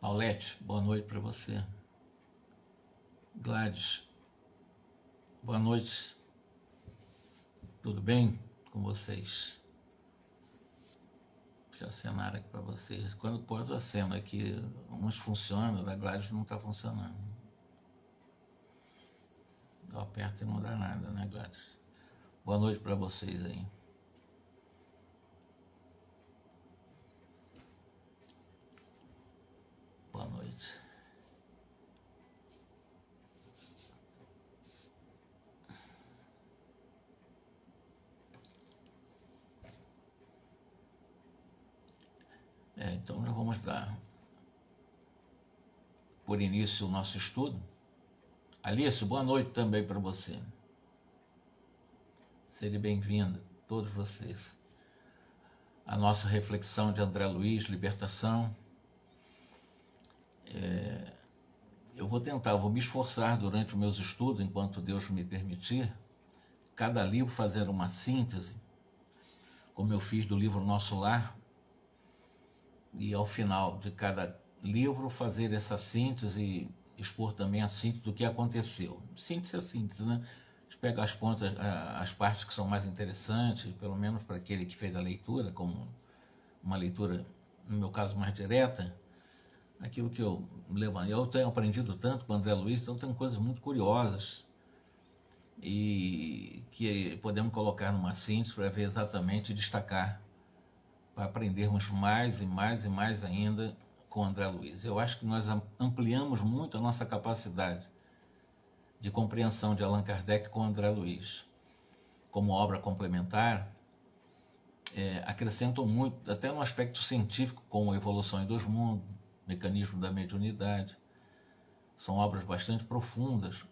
Paulette, boa noite para você. Gladys, boa noite. Tudo bem com vocês? Deixa eu acenar aqui para vocês. Quando pôs a cena aqui, uns funcionam, da Gladys não está funcionando. Eu aperto e não dá nada, né, Gladys? Boa noite para vocês aí. Boa noite. Então já vamos dar por início o nosso estudo. Alice, boa noite também para você. Seja bem-vinda, todos vocês. A nossa reflexão de André Luiz, Libertação. Eu vou me esforçar durante os meus estudos, enquanto Deus me permitir, cada livro fazer uma síntese, como eu fiz do livro Nosso Lar, e ao final de cada livro fazer essa síntese e expor também a síntese do que aconteceu. Síntese é síntese, né? Pega as pontas, as partes que são mais interessantes, pelo menos para aquele que fez a leitura, como uma leitura, no meu caso, mais direta, aquilo que eu levantei. Eu tenho aprendido tanto com o André Luiz, então tem coisas muito curiosas e que podemos colocar numa síntese para ver exatamente e destacar, para aprendermos mais e mais e mais ainda com o André Luiz. Eu acho que nós ampliamos muito a nossa capacidade de compreensão de Allan Kardec com André Luiz. Como obra complementar, acrescentam muito, até no aspecto científico, como Evolução dos Mundos, Mecanismo da Mediunidade. São obras bastante profundas.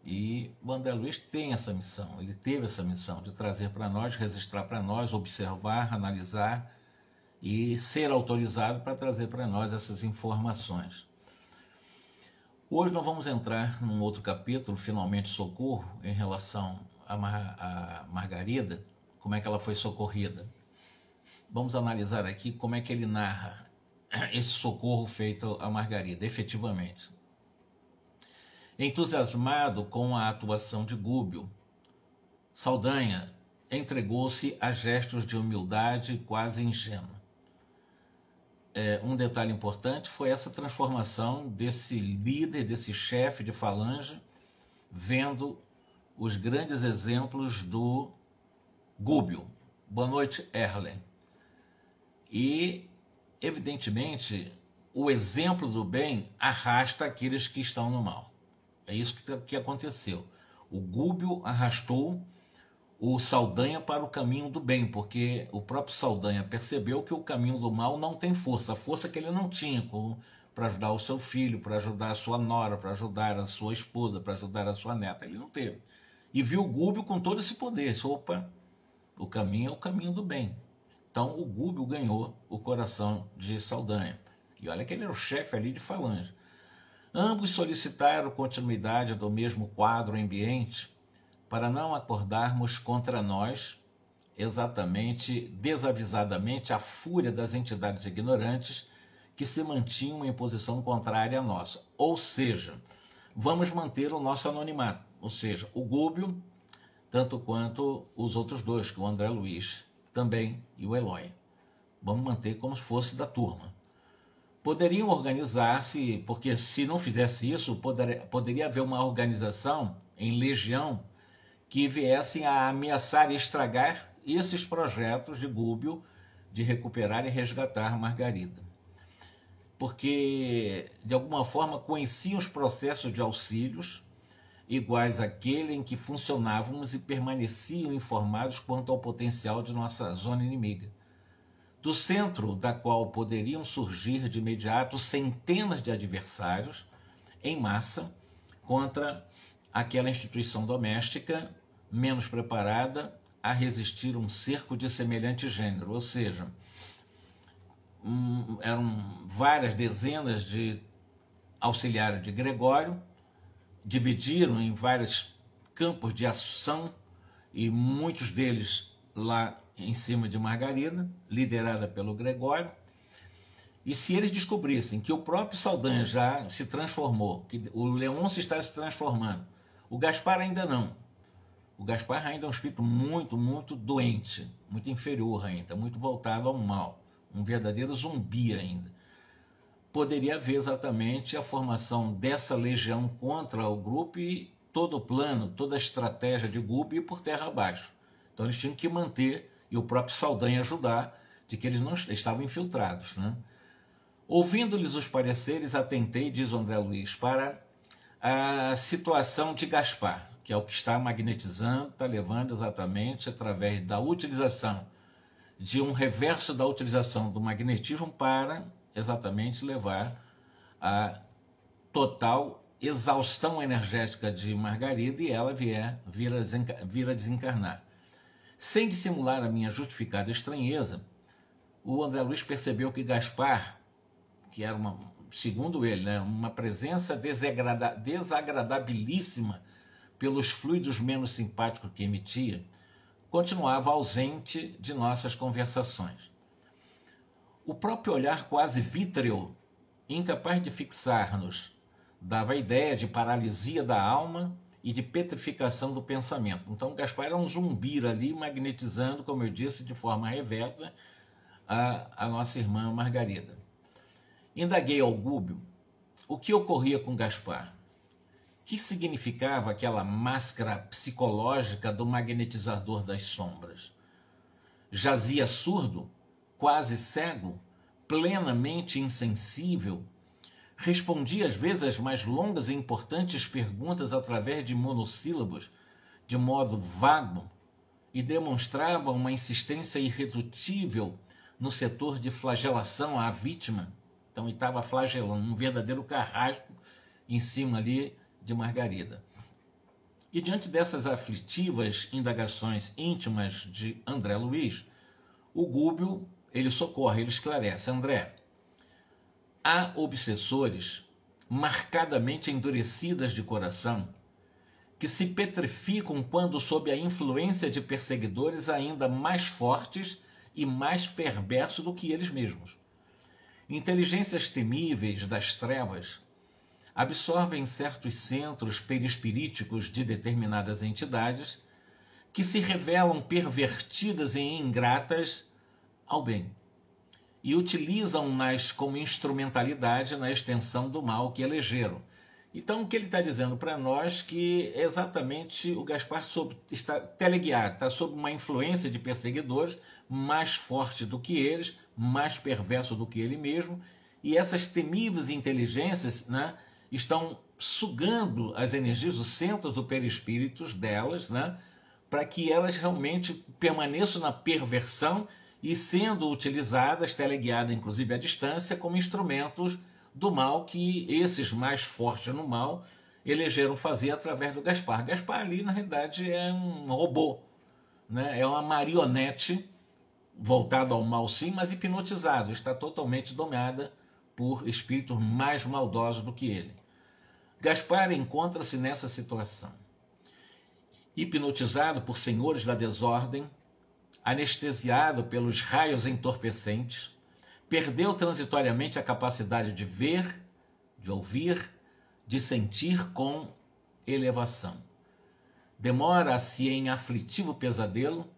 E o André Luiz tem essa missão, ele teve essa missão de trazer para nós, registrar para nós, observar, analisar e ser autorizado para trazer para nós essas informações. Hoje nós vamos entrar num outro capítulo, finalmente Socorro, em relação a Margarida, como é que ela foi socorrida. Vamos analisar aqui como é que ele narra esse socorro feito a Margarida, efetivamente. Entusiasmado com a atuação de Gúbio, Saldanha entregou-se a gestos de humildade quase ingênua. Um detalhe importante foi essa transformação desse líder, desse chefe de falange, vendo os grandes exemplos do Gúbio. Boa noite, Erlen. E, evidentemente, o exemplo do bem arrasta aqueles que estão no mal. É isso que aconteceu. O Gúbio arrastou o Saldanha para o caminho do bem, porque o próprio Saldanha percebeu que o caminho do mal não tem força, a força que ele não tinha para ajudar o seu filho, para ajudar a sua nora, para ajudar a sua esposa, para ajudar a sua neta, ele não teve. E viu o Gúbio com todo esse poder, opa, o caminho é o caminho do bem. Então o Gúbio ganhou o coração de Saldanha. E olha que ele era o chefe ali de falange. Ambos solicitaram continuidade do mesmo quadro ambiente para não acordarmos contra nós, exatamente, desavisadamente, a fúria das entidades ignorantes que se mantinham em posição contrária à nossa. Ou seja, vamos manter o nosso anonimato. Ou seja, o Gúbio, tanto quanto os outros dois, que o André Luiz também e o Eloy. Vamos manter como se fosse da turma. Poderiam organizar-se, porque se não fizesse isso, poderia haver uma organização em legião que viessem a ameaçar e estragar esses projetos de Gúbio de recuperar e resgatar Margarida. Porque, de alguma forma, conheciam os processos de auxílios iguais àquele em que funcionávamos e permaneciam informados quanto ao potencial de nossa zona inimiga, do centro da qual poderiam surgir de imediato centenas de adversários em massa contra aquela instituição doméstica menos preparada a resistir um cerco de semelhante gênero, ou seja, eram várias dezenas de auxiliares de Gregório, dividiram em vários campos de ação e muitos deles lá em cima de Margarida, liderada pelo Gregório, E se eles descobrissem que o próprio Saldanha já se transformou, que o Leôncio está se transformando, o Gaspar ainda não. O Gaspar ainda é um espírito muito, muito doente, muito inferior ainda, muito voltado ao mal, um verdadeiro zumbi ainda. Poderia haver exatamente a formação dessa legião contra o grupo e todo o plano, toda a estratégia de Gubbio ir por terra abaixo. Então eles tinham que manter, e o próprio Saldanha ajudar, de que eles não estavam infiltrados, né? Ouvindo-lhes os pareceres, atentei, diz o André Luiz, para a situação de Gaspar, que é o que está magnetizando, está levando exatamente através da utilização de um reverso da utilização do magnetismo para exatamente levar a total exaustão energética de Margarida e ela vir a desencarnar. Sem dissimular a minha justificada estranheza, o André Luiz percebeu que Gaspar, que era, segundo ele, né, uma presença desagradabilíssima pelos fluidos menos simpáticos que emitia, continuava ausente de nossas conversações. O próprio olhar quase vítreo, incapaz de fixar-nos, dava a ideia de paralisia da alma e de petrificação do pensamento. Então Gaspar era um zumbi ali, magnetizando, como eu disse, de forma reversa, a nossa irmã Margarida. Indaguei ao Gubbio o que ocorria com Gaspar. Que significava aquela máscara psicológica do magnetizador das sombras? Jazia surdo, quase cego, plenamente insensível? Respondia às vezes as mais longas e importantes perguntas através de monossílabos, de modo vago, e demonstrava uma insistência irredutível no setor de flagelação à vítima? Então ele estava flagelando, um verdadeiro carrasco em cima ali de Margarida. E diante dessas aflitivas indagações íntimas de André Luiz, o Gubbio, ele socorre, ele esclarece. André, há obsessores marcadamente endurecidas de coração que se petrificam quando sob a influência de perseguidores ainda mais fortes e mais perversos do que eles mesmos. Inteligências temíveis das trevas absorvem certos centros perispiríticos de determinadas entidades que se revelam pervertidas e ingratas ao bem e utilizam-nas como instrumentalidade na extensão do mal que elegeram. Então, o que ele está dizendo para nós que exatamente o Gaspar está teleguiado, está sob uma influência de perseguidores mais forte do que eles, mais perverso do que ele mesmo, e essas temíveis inteligências, né, estão sugando as energias, os centros do perispírito delas, né, para que elas realmente permaneçam na perversão e sendo utilizadas, teleguiadas inclusive à distância, como instrumentos do mal que esses mais fortes no mal elegeram fazer através do Gaspar. Gaspar ali, na realidade, é um robô, né? É uma marionete voltada ao mal sim, mas hipnotizado, está totalmente dominada por espíritos mais maldosos do que ele. Gaspar encontra-se nessa situação, hipnotizado por senhores da desordem, anestesiado pelos raios entorpecentes, perdeu transitoriamente a capacidade de ver, de ouvir, de sentir com elevação. Demora-se em aflitivo pesadelo,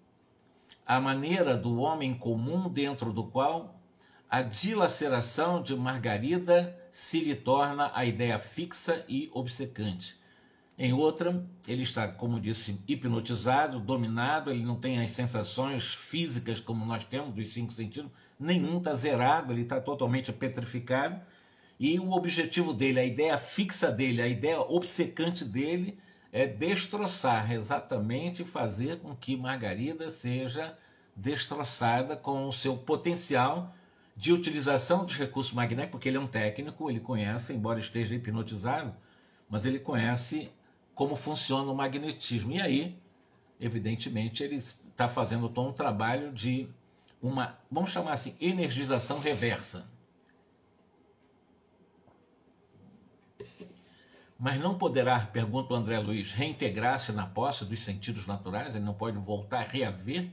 a maneira do homem comum dentro do qual a dilaceração de Margarida se lhe torna a ideia fixa e obcecante. Em outra, ele está, como disse, hipnotizado, dominado, ele não tem as sensações físicas como nós temos, dos 5 sentidos, nenhum está zerado, ele está totalmente petrificado, e o objetivo dele, a ideia fixa dele, a ideia obcecante dele é destroçar, exatamente fazer com que Margarida seja destroçada com o seu potencial de utilização dos recursos magnéticos, porque ele é um técnico, ele conhece, embora esteja hipnotizado, mas ele conhece como funciona o magnetismo. E aí, evidentemente, ele está fazendo todo um trabalho de uma, vamos chamar assim, energização reversa. Mas não poderá, pergunta o André Luiz, reintegrar-se na posse dos sentidos naturais? Ele não pode voltar a reaver?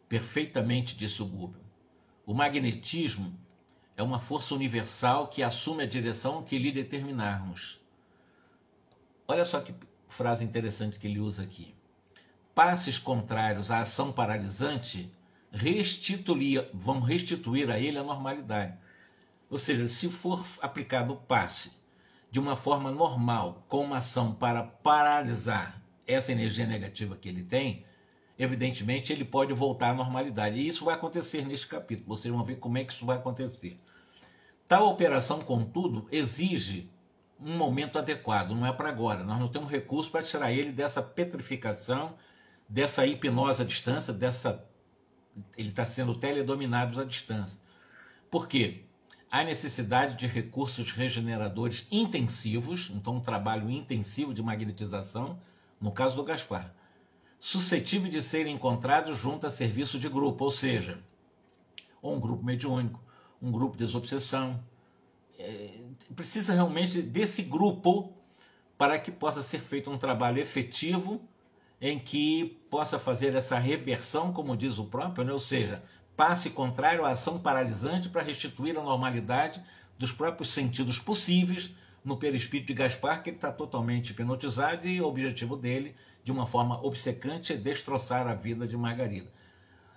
Perfeitamente, disse o Gubbio. O magnetismo é uma força universal que assume a direção que lhe determinarmos. Olha só que frase interessante que ele usa aqui. Passes contrários à ação paralisante vão restituir a ele a normalidade. Ou seja, se for aplicado o passe de uma forma normal, com uma ação para paralisar essa energia negativa que ele tem, evidentemente ele pode voltar à normalidade. E isso vai acontecer neste capítulo. Vocês vão ver como é que isso vai acontecer. Tal operação, contudo, exige um momento adequado, não é para agora. Nós não temos recurso para tirar ele dessa petrificação, dessa hipnose à distância, ele está sendo teledominado à distância. Por quê? Há necessidade de recursos regeneradores intensivos, então um trabalho intensivo de magnetização, no caso do Gaspar, suscetível de serem encontrados junto a serviço de grupo, ou seja, ou um grupo mediúnico, um grupo de desobsessão. Precisa realmente desse grupo para que possa ser feito um trabalho efetivo em que possa fazer essa reversão, como diz o próprio, né? Ou seja, passe contrário à ação paralisante para restituir a normalidade dos próprios sentidos possíveis no perispírito de Gaspar, que ele está totalmente hipnotizado e o objetivo dele, de uma forma obcecante, é destroçar a vida de Margarida.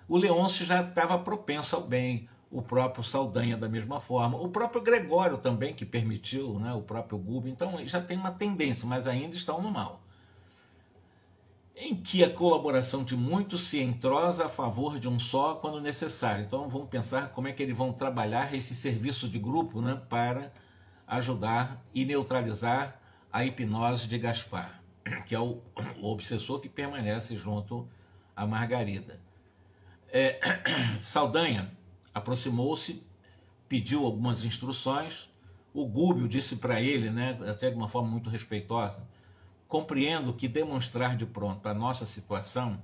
O Leôncio já estava propenso ao bem, o próprio Saldanha da mesma forma, o próprio Gregório também, que permitiu, né? O próprio Gubbi, então já tem uma tendência, mas ainda estão no mal. Em que a colaboração de muitos se entrosa a favor de um só quando necessário. Então vamos pensar como é que eles vão trabalhar esse serviço de grupo, né, para ajudar e neutralizar a hipnose de Gaspar, que é o obsessor que permanece junto a Margarida. Saldanha aproximou-se, pediu algumas instruções, o Gúbio disse para ele, né, até de uma forma muito respeitosa: compreendo que demonstrar de pronto a nossa situação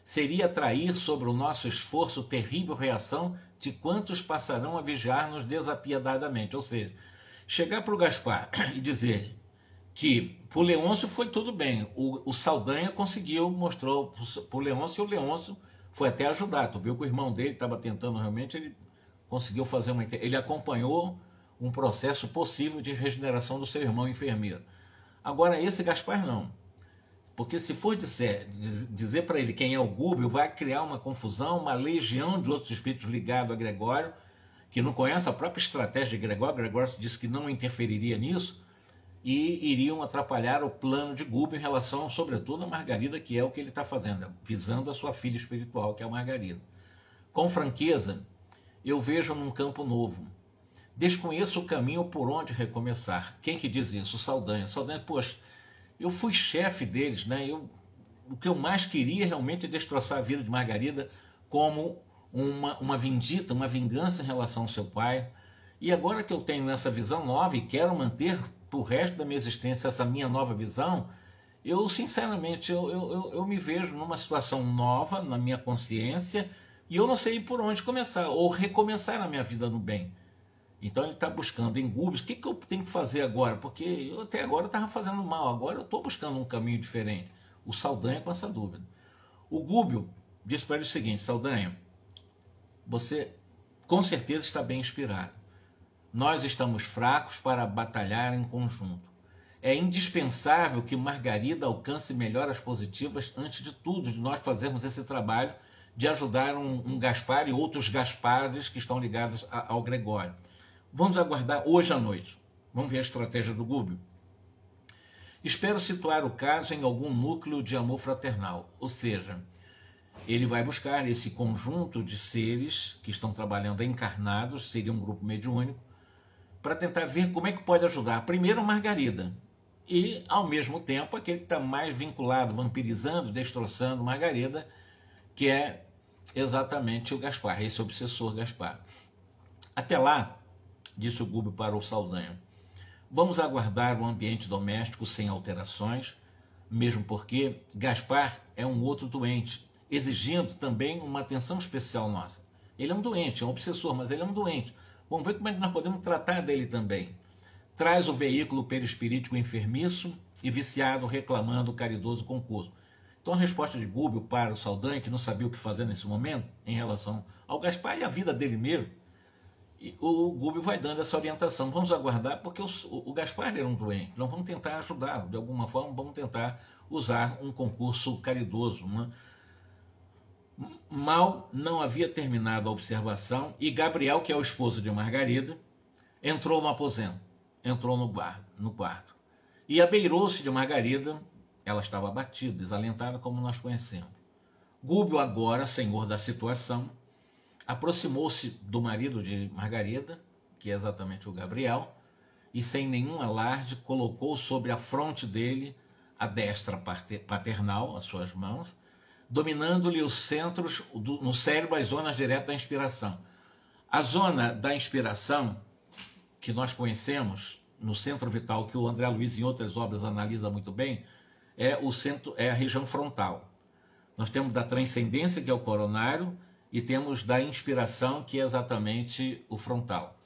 seria atrair sobre o nosso esforço terrível reação de quantos passarão a vigiar-nos desapiedadamente. Ou seja, chegar para o Gaspar e dizer que para o Leôncio foi tudo bem, o Saldanha conseguiu, mostrou para o Leôncio, e o Leôncio foi até ajudar. Tu viu que o irmão dele estava tentando realmente, ele conseguiu fazer ele acompanhou um processo possível de regeneração do seu irmão enfermeiro. Agora, esse Gaspar não. Porque se for dizer para ele quem é o Gúbio, vai criar uma confusão, uma legião de outros espíritos ligados a Gregório, que não conhece a própria estratégia de Gregório. Gregório disse que não interferiria nisso, e iriam atrapalhar o plano de Gúbio em relação, sobretudo, a Margarida, que é o que ele está fazendo, visando a sua filha espiritual, que é a Margarida. Com franqueza, eu vejo num campo novo. Desconheço o caminho por onde recomeçar. Quem que diz isso? O Saldanha. Saldanha, poxa, eu fui chefe deles, né? O que eu mais queria realmente é destroçar a vida de Margarida como uma vindita, uma vingança em relação ao seu pai. E agora que eu tenho essa visão nova e quero manter para o resto da minha existência essa minha nova visão, eu sinceramente eu me vejo numa situação nova na minha consciência e eu não sei por onde começar ou recomeçar a minha vida no bem. Então ele está buscando em Gúbio, o que eu tenho que fazer agora? Porque eu até agora estava fazendo mal, agora eu estou buscando um caminho diferente. O Saldanha com essa dúvida. O Gúbio disse para ele o seguinte: Saldanha, você com certeza está bem inspirado. Nós estamos fracos para batalhar em conjunto. É indispensável que Margarida alcance melhoras positivas antes de tudo, de nós fazermos esse trabalho de ajudar um Gaspar e outros Gaspares que estão ligados ao Gregório. Vamos aguardar hoje à noite. Vamos ver a estratégia do Gúbio. Espero situar o caso em algum núcleo de amor fraternal, ou seja, ele vai buscar esse conjunto de seres que estão trabalhando encarnados, seria um grupo mediúnico, para tentar ver como é que pode ajudar. Primeiro, Margarida, e, ao mesmo tempo, aquele que está mais vinculado, vampirizando, destroçando Margarida, que é exatamente o Gaspar, esse obsessor Gaspar. Até lá, disse o Gúbio para o Saldanha, vamos aguardar o ambiente doméstico sem alterações, mesmo porque Gaspar é um outro doente, exigindo também uma atenção especial nossa. Ele é um doente, é um obsessor, mas ele é um doente. Vamos ver como é que nós podemos tratar dele também. Traz o veículo perispirítico enfermiço e viciado reclamando o caridoso concurso. Então a resposta de Gúbio para o Saldanha, que não sabia o que fazer nesse momento, em relação ao Gaspar e a vida dele mesmo, E o Gúbio vai dando essa orientação. Vamos aguardar, porque o Gaspar era um doente. Nós vamos tentar ajudá-lo de alguma forma, vamos tentar usar um concurso caridoso. Né? Mal não havia terminado a observação e Gabriel, que é o esposo de Margarida, entrou no aposento, entrou no quarto. E abeirou-se de Margarida, ela estava abatida, desalentada, como nós conhecemos. Gúbio, agora senhor da situação, aproximou-se do marido de Margarida, que é exatamente o Gabriel, e sem nenhum alarde colocou sobre a fronte dele a destra paternal, as suas mãos, dominando-lhe os centros, no cérebro, as zonas diretas da inspiração. A zona da inspiração, que nós conhecemos no centro vital, que o André Luiz em outras obras analisa muito bem, é a região frontal. Nós temos da transcendência, que é o coronário, e temos da inspiração, que é exatamente o frontal.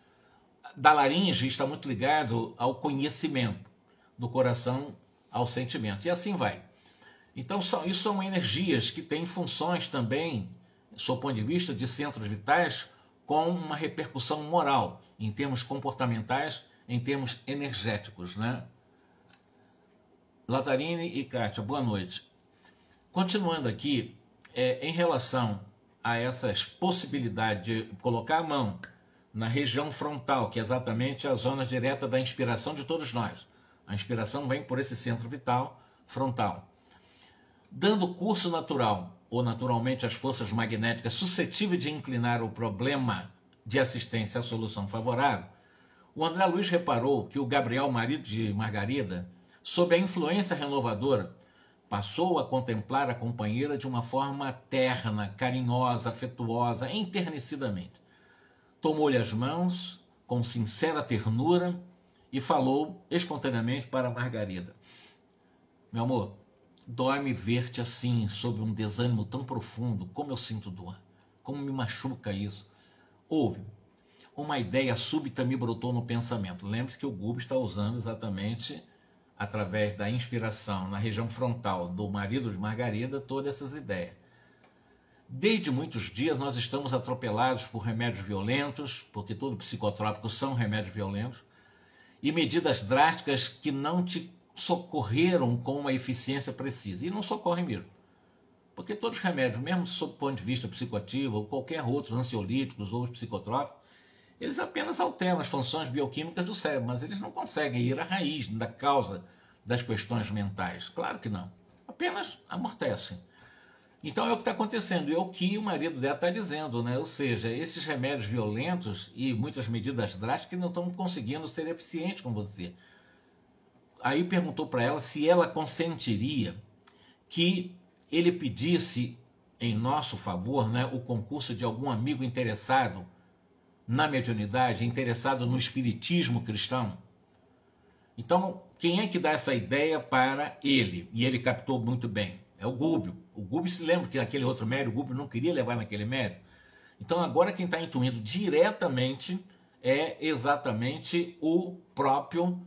Da laringe está muito ligado ao conhecimento, do coração ao sentimento, e assim vai. Então, isso são energias que têm funções também, sob o ponto de vista de centros vitais, com uma repercussão moral, em termos comportamentais, em termos energéticos, né? Lazzarini e Kátia, boa noite. Continuando aqui, em relação a essas possibilidades de colocar a mão na região frontal, que é exatamente a zona direta da inspiração de todos nós. A inspiração vem por esse centro vital frontal. Dando curso natural, ou naturalmente às forças magnéticas suscetíveis de inclinar o problema de assistência à solução favorável, o André Luiz reparou que o Gabriel, marido de Margarida, sob a influência renovadora, passou a contemplar a companheira de uma forma terna, carinhosa, afetuosa, enternecidamente. Tomou-lhe as mãos com sincera ternura e falou espontaneamente para Margarida: meu amor, dói-me ver-te assim, sob um desânimo tão profundo. Como eu sinto dor, como me machuca isso. Ouve, uma ideia súbita me brotou no pensamento. Lembre-se que o Gúbio está usando exatamente, através da inspiração na região frontal do marido de Margarida, todas essas ideias. Desde muitos dias nós estamos atropelados por remédios violentos, porque todo psicotrópico são remédios violentos, e medidas drásticas que não te socorreram com uma eficiência precisa. E não socorrem mesmo. Porque todos os remédios, mesmo sob o ponto de vista psicoativo, ou qualquer outro, ansiolíticos ou psicotrópicos, eles apenas alteram as funções bioquímicas do cérebro, mas eles não conseguem ir à raiz da causa das questões mentais. Claro que não. Apenas amortecem. Então é o que está acontecendo, e é o que o marido dela está dizendo, né? Ou seja, esses remédios violentos e muitas medidas drásticas não estão conseguindo ser eficientes com você. Aí perguntou para ela se ela consentiria que ele pedisse em nosso favor, né, o concurso de algum amigo interessado na mediunidade, interessado no espiritismo cristão. Então, quem é que dá essa ideia para ele? E ele captou muito bem. É o Gúbio. O Gúbio se lembra que aquele outro médium, o Gúbio não queria levar naquele médium. Então, agora quem está intuindo diretamente é exatamente o próprio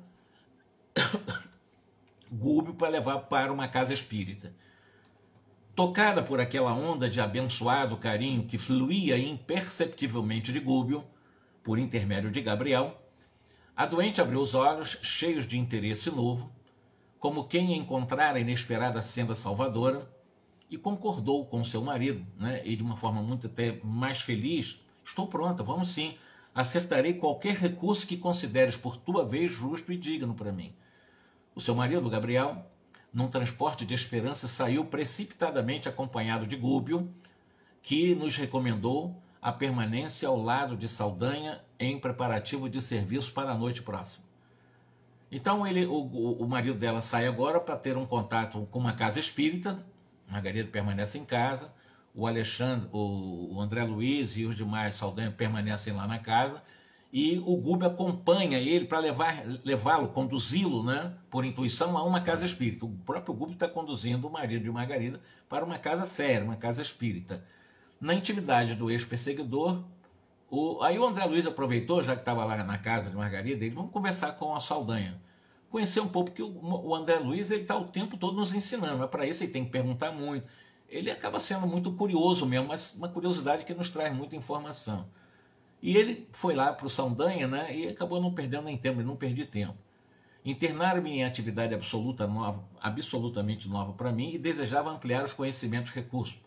Gúbio para levar para uma casa espírita. Tocada por aquela onda de abençoado carinho que fluía imperceptivelmente de Gúbio, por intermédio de Gabriel, a doente abriu os olhos, cheios de interesse novo, como quem encontrara a inesperada senda salvadora, e concordou com seu marido, né? E de uma forma muito até mais feliz: estou pronta, vamos sim, acertarei qualquer recurso que consideres por tua vez justo e digno para mim. O seu marido, Gabriel, num transporte de esperança, saiu precipitadamente acompanhado de Gúbio, que nos recomendou a permanência ao lado de Saldanha em preparativo de serviço para a noite próxima. Então o marido dela sai agora para ter um contato com uma casa espírita. Margarida permanece em casa, o Alexandre, o André Luiz e os demais Saldanha permanecem lá na casa, e o Gúbio acompanha ele para levá-lo, conduzi-lo, né, por intuição, a uma casa espírita. O próprio Gúbio está conduzindo o marido de Margarida para uma casa séria, uma casa espírita. Na intimidade do ex-perseguidor, aí o André Luiz aproveitou, já que estava lá na casa de Margarida, ele: vamos conversar com a Saldanha. Conhecer um pouco, porque o André Luiz está o tempo todo nos ensinando, mas para isso ele tem que perguntar muito. Ele acaba sendo muito curioso mesmo, mas uma curiosidade que nos traz muita informação. E ele foi lá para o Saldanha, né, e acabou não perdendo nem tempo, não perdi tempo. Internaram-me em atividade absolutamente nova para mim e desejava ampliar os conhecimentos e recursos.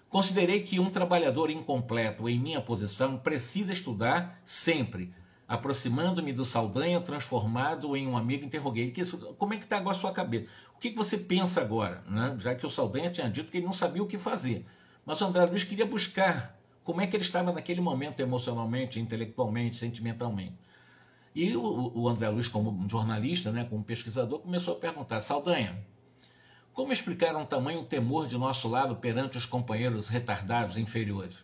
Considerei que um trabalhador incompleto em minha posição precisa estudar sempre. Aproximando-me do Saldanha, transformado em um amigo, interroguei: como é que está agora a sua cabeça? O que você pensa agora? Né? Já que o Saldanha tinha dito que ele não sabia o que fazer. Mas o André Luiz queria buscar como é que ele estava naquele momento emocionalmente, intelectualmente, sentimentalmente. E o André Luiz, como jornalista, né, como pesquisador, começou a perguntar: Saldanha, como explicar um tamanho temor de nosso lado perante os companheiros retardados inferiores?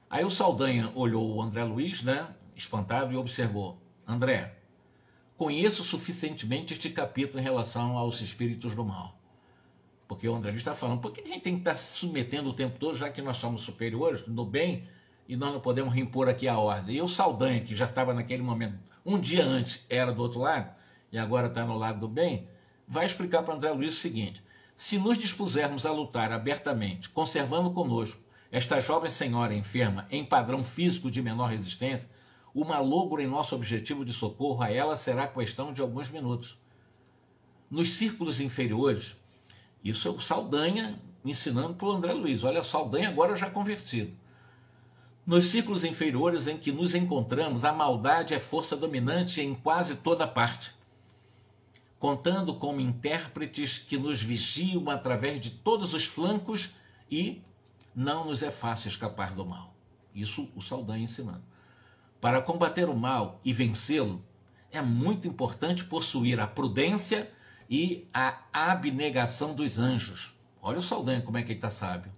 Aí o Saldanha olhou o André Luiz, né, espantado, e observou: André, conheço suficientemente este capítulo em relação aos espíritos do mal. Porque o André Luiz está falando: por que a gente tem que estar se submetendo o tempo todo, já que nós somos superiores, no bem, e nós não podemos reimpor aqui a ordem? E o Saldanha, que já estava naquele momento, um dia antes era do outro lado, e agora está no lado do bem, vai explicar para André Luiz o seguinte: se nos dispusermos a lutar abertamente, conservando conosco esta jovem senhora enferma em padrão físico de menor resistência, o malogro em nosso objetivo de socorro a ela será questão de alguns minutos. Nos círculos inferiores, isso é o Saldanha ensinando para o André Luiz. Olha, o Saldanha agora já convertido. Nos círculos inferiores em que nos encontramos, a maldade é força dominante em quase toda parte, contando como intérpretes que nos vigiam através de todos os flancos, e não nos é fácil escapar do mal. Isso o Saldanha ensinando. Para combater o mal e vencê-lo, é muito importante possuir a prudência e a abnegação dos anjos. Olha o Saldanha como é que ele está sábio.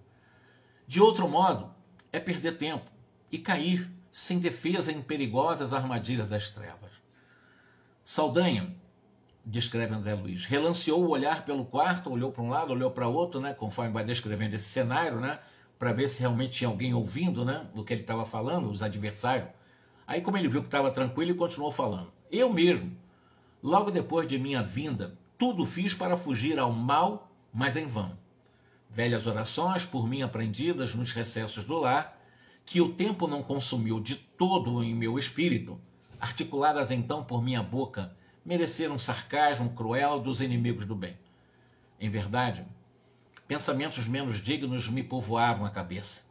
De outro modo, é perder tempo e cair sem defesa em perigosas armadilhas das trevas. Saldanha, descreve André Luiz, relanceou o olhar pelo quarto, olhou para um lado, olhou para outro, né, conforme vai descrevendo esse cenário, né, para ver se realmente tinha alguém ouvindo, né, do que ele estava falando, os adversários. Aí, como ele viu que estava tranquilo, ele continuou falando: eu mesmo, logo depois de minha vinda, tudo fiz para fugir ao mal, mas em vão. Velhas orações, por mim aprendidas nos recessos do lar, que o tempo não consumiu de todo em meu espírito, articuladas então por minha boca, mereceram um sarcasmo cruel dos inimigos do bem. Em verdade, pensamentos menos dignos me povoavam a cabeça,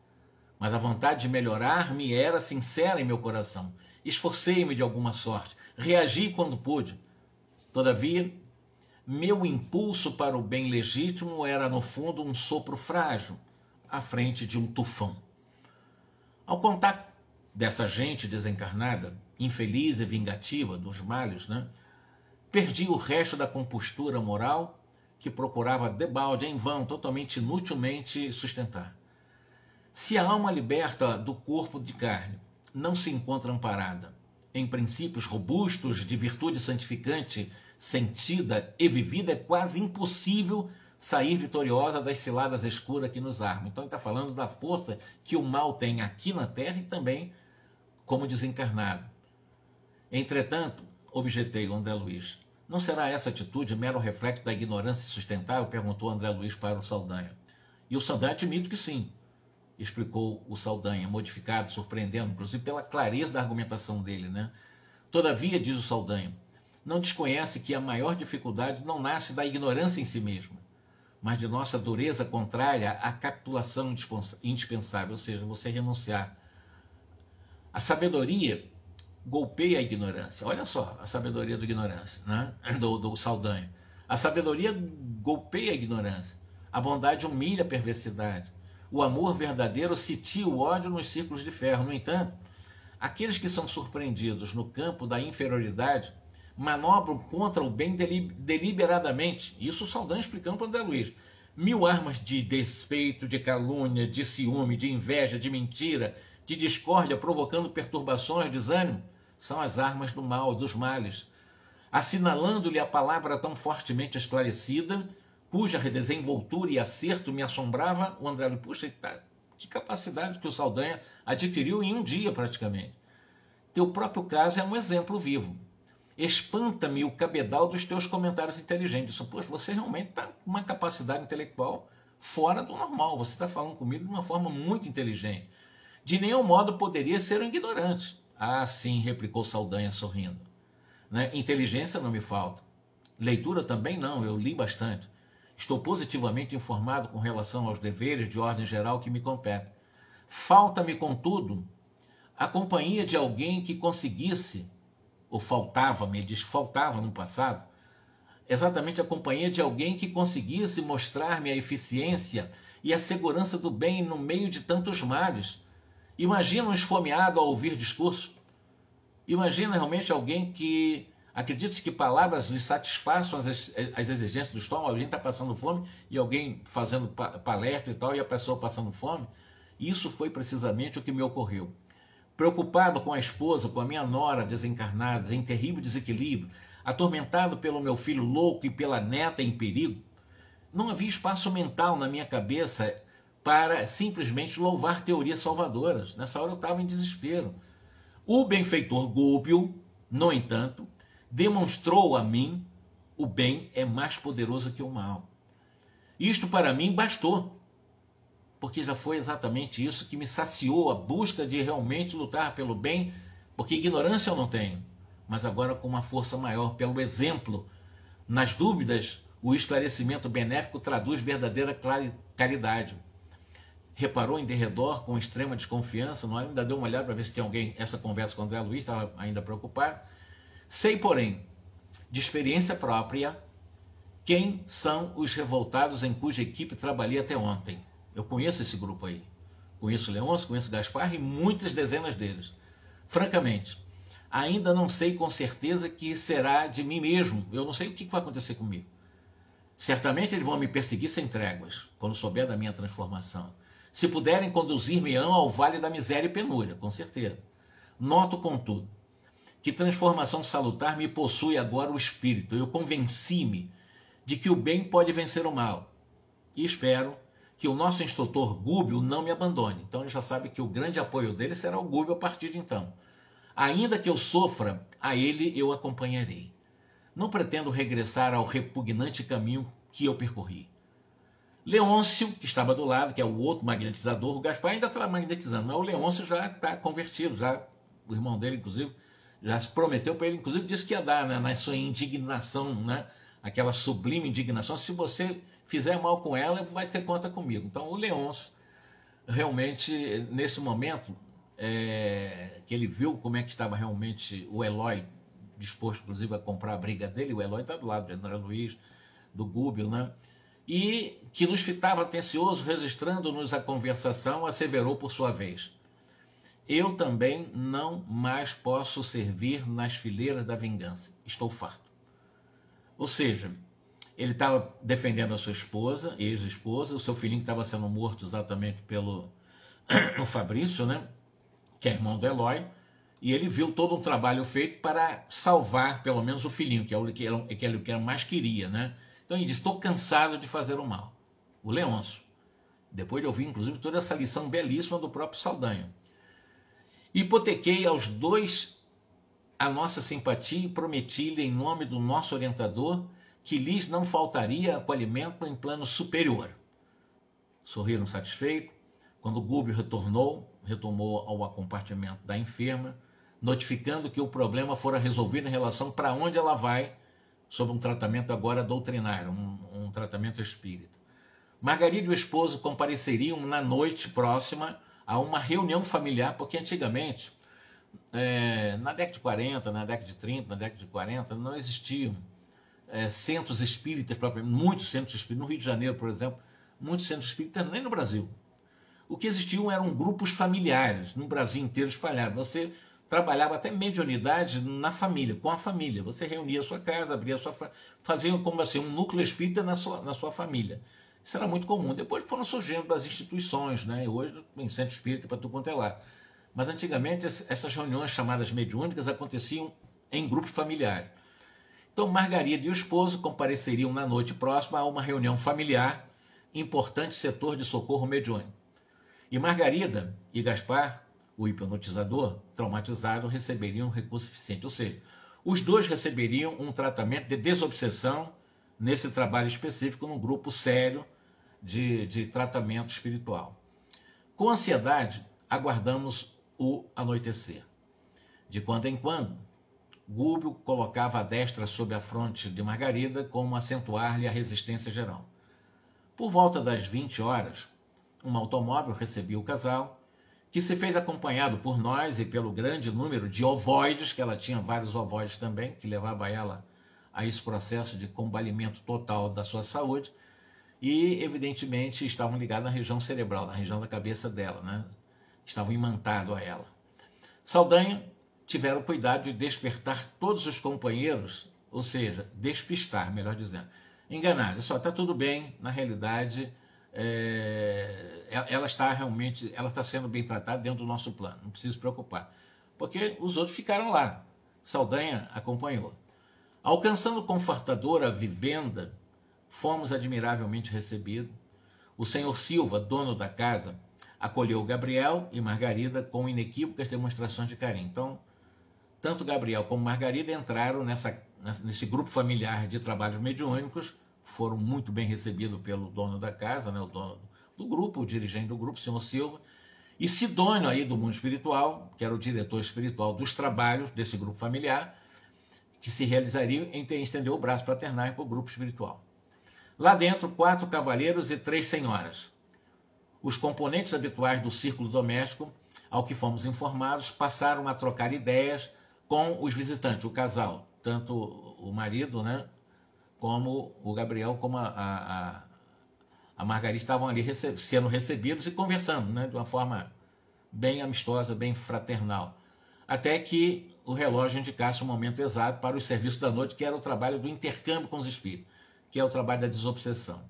mas a vontade de melhorar me era sincera em meu coração. Esforcei-me de alguma sorte, reagi quando pude. Todavia, meu impulso para o bem legítimo era, no fundo, um sopro frágil à frente de um tufão. Ao contato dessa gente desencarnada, infeliz e vingativa dos males, né, perdi o resto da compostura moral que procurava debalde, em vão, totalmente inutilmente sustentar. Se a alma liberta do corpo de carne não se encontra amparada em princípios robustos de virtude santificante, sentida e vivida, é quase impossível sair vitoriosa das ciladas escuras que nos armam. Então ele está falando da força que o mal tem aqui na Terra e também como desencarnado. Entretanto, objetei o André Luiz, não será essa atitude mero reflexo da ignorância sustentável? Perguntou André Luiz para o Saldanha. E o Saldanha admite que sim, explicou o Saldanha, modificado, surpreendendo, inclusive pela clareza da argumentação dele, né? Todavia, diz o Saldanha, não desconhece que a maior dificuldade não nasce da ignorância em si mesma, mas de nossa dureza contrária à capitulação indispensável, ou seja, você renunciar. A sabedoria golpeia a ignorância. Olha só a sabedoria do ignorância, né? do Saldanha. A sabedoria golpeia a ignorância. A bondade humilha a perversidade. O amor verdadeiro sitia o ódio nos círculos de ferro. No entanto, aqueles que são surpreendidos no campo da inferioridade manobram contra o bem deliberadamente. Isso o Saldanha explicando para André Luiz. 1000 armas de despeito, de calúnia, de ciúme, de inveja, de mentira, de discórdia, provocando perturbações, desânimo, são as armas do mal, dos males. Assinalando-lhe a palavra tão fortemente esclarecida, cuja desenvoltura e acerto me assombrava, o André Luiz, puxa, que capacidade que o Saldanha adquiriu em um dia praticamente. Teu próprio caso é um exemplo vivo. Espanta-me o cabedal dos teus comentários inteligentes. Poxa, você realmente está com uma capacidade intelectual fora do normal. Você está falando comigo de uma forma muito inteligente. De nenhum modo poderia ser um ignorante. Ah, sim, replicou Saldanha sorrindo. Né? Inteligência não me falta. Leitura também não, eu li bastante. Estou positivamente informado com relação aos deveres de ordem geral que me competem. Falta-me, contudo, a companhia de alguém que conseguisse, ou faltava-me, ele diz faltava no passado, exatamente a companhia de alguém que conseguisse mostrar-me a eficiência e a segurança do bem no meio de tantos males. Imagina um esfomeado ao ouvir discurso. Imagina realmente alguém que acredite que palavras lhe satisfaçam as exigências do estômago. Alguém está passando fome e alguém fazendo palestra e tal, e a pessoa passando fome. Isso foi precisamente o que me ocorreu. Preocupado com a esposa, com a minha nora desencarnada, em terrível desequilíbrio, atormentado pelo meu filho louco e pela neta em perigo, não havia espaço mental na minha cabeça para simplesmente louvar teorias salvadoras. Nessa hora eu estava em desespero. O benfeitor Gúbio, no entanto, demonstrou a mim o bem é mais poderoso que o mal. Isto para mim bastou, porque já foi exatamente isso que me saciou a busca de realmente lutar pelo bem, porque ignorância eu não tenho, mas agora com uma força maior, pelo exemplo. Nas dúvidas, o esclarecimento benéfico traduz verdadeira caridade. Reparou em derredor com extrema desconfiança, não ainda deu uma olhada para ver se tem alguém, essa conversa com o André Luiz, estava ainda preocupado. Sei, porém, de experiência própria, quem são os revoltados em cuja equipe trabalhei até ontem. Eu conheço esse grupo aí. Conheço Leôncio, conheço Gaspar e muitas dezenas deles. Francamente, ainda não sei com certeza que será de mim mesmo. Eu não sei o que vai acontecer comigo. Certamente eles vão me perseguir sem tréguas, quando souber da minha transformação. Se puderem, conduzir-me-ão ao vale da miséria e penúria, com certeza. Noto, contudo, que transformação salutar me possui agora o espírito. Eu convenci-me de que o bem pode vencer o mal. E espero que o nosso instrutor Gúbio não me abandone. Então ele já sabe que o grande apoio dele será o Gúbio a partir de então. Ainda que eu sofra, a ele eu acompanharei. Não pretendo regressar ao repugnante caminho que eu percorri. Leôncio, que estava do lado, que é o outro magnetizador, o Gaspar ainda está magnetizando, mas o Leôncio já está convertido, já, o irmão dele, inclusive, já se prometeu para ele, inclusive disse que ia dar, né, na sua indignação, né, aquela sublime indignação, se você fizer mal com ela, vai ter conta comigo. Então o Leôncio, realmente, nesse momento, que ele viu como é que estava realmente o Eloy, disposto, inclusive, a comprar a briga dele, o Eloy está do lado do André Luiz, do Gúbio, né? E que nos fitava atencioso, registrando-nos a conversação, asseverou por sua vez: eu também não mais posso servir nas fileiras da vingança, estou farto. Ou seja, ele estava defendendo a sua esposa, ex-esposa, o seu filhinho que estava sendo morto exatamente pelo o Fabrício, né? Que é irmão do Eloy, e ele viu todo um trabalho feito para salvar pelo menos o filhinho, que é o que ele mais queria, né? Então ele disse: estou cansado de fazer o mal. O Leôncio. Depois de ouvir, inclusive, toda essa lição belíssima do próprio Saldanha. Hipotequei aos dois a nossa simpatia e prometi-lhe, em nome do nosso orientador, que lhes não faltaria acolhimento em plano superior. Sorriram satisfeitos. Quando Gúbio retomou ao compartimento da enferma, notificando que o problema fora resolvido em relação para onde ela vai, sob um tratamento agora doutrinário, um tratamento espírita. Margarida e o esposo compareceriam na noite próxima a uma reunião familiar, porque antigamente, na década de 40, na década de 30, na década de 40, não existiam centros espíritas, muitos centros espíritas, no Rio de Janeiro, por exemplo, muitos centros espíritas, nem no Brasil. O que existiam eram grupos familiares, no Brasil inteiro espalhados. Você trabalhava até mediunidade na família, com a família. Você reunia a sua casa, abria a sua fazia como assim, um núcleo espírita na sua família. Isso era muito comum. Depois foram surgindo as instituições, né? Hoje tem centro espírita para tudo quanto é lá. Mas antigamente essas reuniões chamadas mediúnicas aconteciam em grupos familiares. Então Margarida e o esposo compareceriam na noite próxima a uma reunião familiar, importante setor de socorro mediúnico. E Margarida e Gaspar, o hipnotizador, traumatizado, receberiam um recurso eficiente. Ou seja, os dois receberiam um tratamento de desobsessão nesse trabalho específico, num grupo sério de tratamento espiritual. Com ansiedade, aguardamos o anoitecer. De quando em quando, Gúbio colocava a destra sobre a fronte de Margarida como acentuar-lhe a resistência geral. Por volta das 20 horas, um automóvel recebia o casal, que se fez acompanhado por nós e pelo grande número de ovoides, que ela tinha vários ovoides também, que levava ela a esse processo de combalimento total da sua saúde, e evidentemente estavam ligados na região cerebral, na região da cabeça dela, né? Estavam imantados a ela. Saldanha tiveram cuidado de despertar todos os companheiros, ou seja, despistar, melhor dizendo. Enganar, só está tudo bem, na realidade, ela está sendo bem tratada dentro do nosso plano, não precisa se preocupar, porque os outros ficaram lá. Saldanha acompanhou. Alcançando confortadora vivenda, fomos admiravelmente recebidos. O senhor Silva, dono da casa, acolheu Gabriel e Margarida com inequívocas demonstrações de carinho. Então, tanto Gabriel como Margarida entraram nesse grupo familiar de trabalhos mediúnicos, foram muito bem recebidos pelo dono da casa, né, o dono do grupo, o dirigente do grupo, o senhor Silva, e Sidônio aí do mundo espiritual, que era o diretor espiritual dos trabalhos desse grupo familiar, que se realizariam em estender o braço paternal para o grupo espiritual. Lá dentro, 4 cavalheiros e 3 senhoras. Os componentes habituais do círculo doméstico, ao que fomos informados, passaram a trocar ideias com os visitantes, o casal, tanto o marido, né, como o Gabriel, como a Margarida estavam ali sendo recebidos e conversando, né, de uma forma bem amistosa, bem fraternal. Até que o relógio indicasse o momento exato para o serviço da noite, que era o trabalho do intercâmbio com os espíritos, que é o trabalho da desobsessão.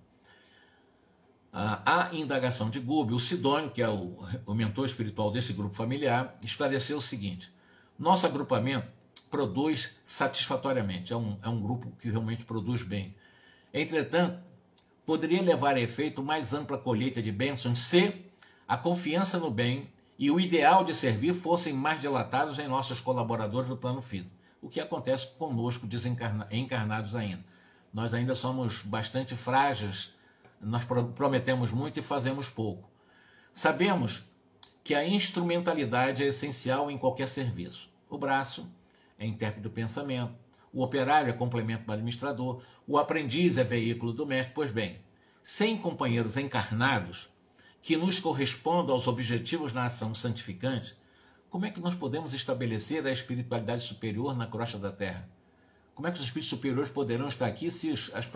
A indagação de Gúbio, o Sidônio, que é o mentor espiritual desse grupo familiar, esclareceu o seguinte: nosso agrupamento produz satisfatoriamente, é um grupo que realmente produz bem. Entretanto, poderia levar a efeito mais ampla colheita de bênçãos se a confiança no bem e o ideal de servir fossem mais dilatados em nossos colaboradores do plano físico, o que acontece conosco encarnados ainda. Nós ainda somos bastante frágeis, nós prometemos muito e fazemos pouco. Sabemos que a instrumentalidade é essencial em qualquer serviço. O braço é intérprete do pensamento, o operário é complemento do administrador, o aprendiz é veículo do mestre. Pois bem, sem companheiros encarnados que nos correspondam aos objetivos na ação santificante, como é que nós podemos estabelecer a espiritualidade superior na crosta da Terra? Como é que os espíritos superiores poderão estar aqui se as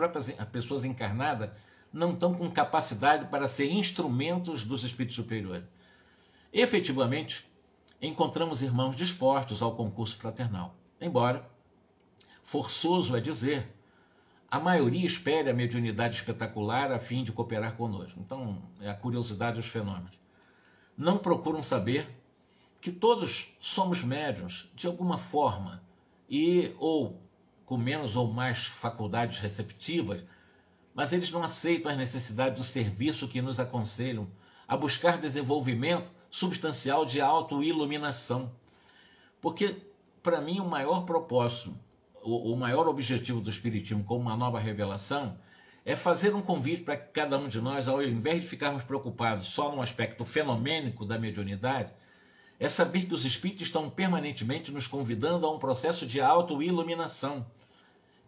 pessoas encarnadas não estão com capacidade para ser instrumentos dos espíritos superiores? Efetivamente, encontramos irmãos dispostos ao concurso fraternal. Embora, forçoso é dizer, a maioria espere a mediunidade espetacular a fim de cooperar conosco. Então, é a curiosidade dos fenômenos. Não procuram saber que todos somos médiuns de alguma forma e ou com menos ou mais faculdades receptivas, mas eles não aceitam as necessidades do serviço que nos aconselham a buscar desenvolvimento substancial de autoiluminação. Porque, para mim, o maior propósito, o maior objetivo do Espiritismo como uma nova revelação é fazer um convite para que cada um de nós, ao invés de ficarmos preocupados só no aspecto fenomênico da mediunidade, é saber que os Espíritos estão permanentemente nos convidando a um processo de autoiluminação,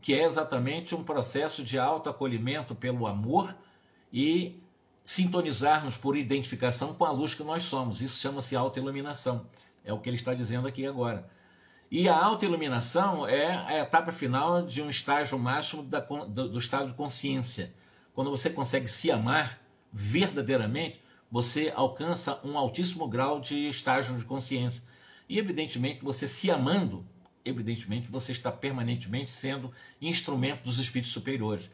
que é exatamente um processo de autoacolhimento pelo amor e sintonizarmos por identificação com a luz que nós somos. Isso chama-se autoiluminação. É o que ele está dizendo aqui agora. E a autoiluminação é a etapa final de um estágio máximo do estado de consciência. Quando você consegue se amar verdadeiramente, você alcança um altíssimo grau de estágio de consciência. E, evidentemente, você se amando, evidentemente, você está permanentemente sendo instrumento dos espíritos superiores.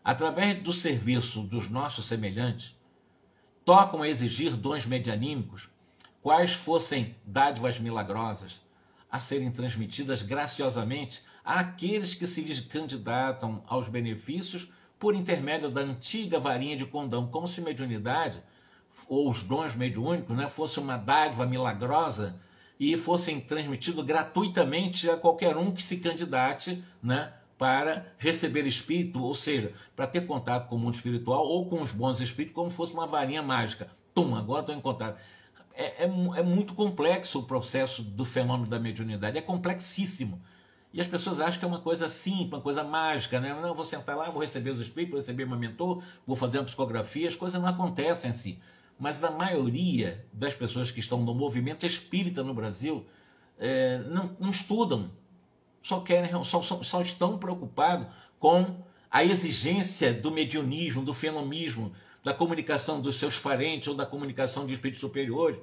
Através do serviço dos nossos semelhantes, tocam a exigir dons medianímicos, quais fossem dádivas milagrosas, a serem transmitidas graciosamente àqueles que se lhes candidatam aos benefícios por intermédio da antiga varinha de condão, como se mediunidade, ou os dons mediúnicos, né, fosse uma dádiva milagrosa e fossem transmitidos gratuitamente a qualquer um que se candidate, né, para receber espírito, ou seja, para ter contato com o mundo espiritual ou com os bons espíritos, como fosse uma varinha mágica. Tum, agora estou em contato. é muito complexo o processo do fenômeno da mediunidade, é complexíssimo. E as pessoas acham que é uma coisa simples, uma coisa mágica, né? Não, vou sentar lá, vou receber os espíritos, vou receber meu mentor, vou fazer uma psicografia, as coisas não acontecem assim. Mas na maioria das pessoas que estão no movimento espírita no Brasil, não estudam, só estão preocupados com a exigência do mediunismo, do fenomismo, da comunicação dos seus parentes ou da comunicação de espíritos superiores.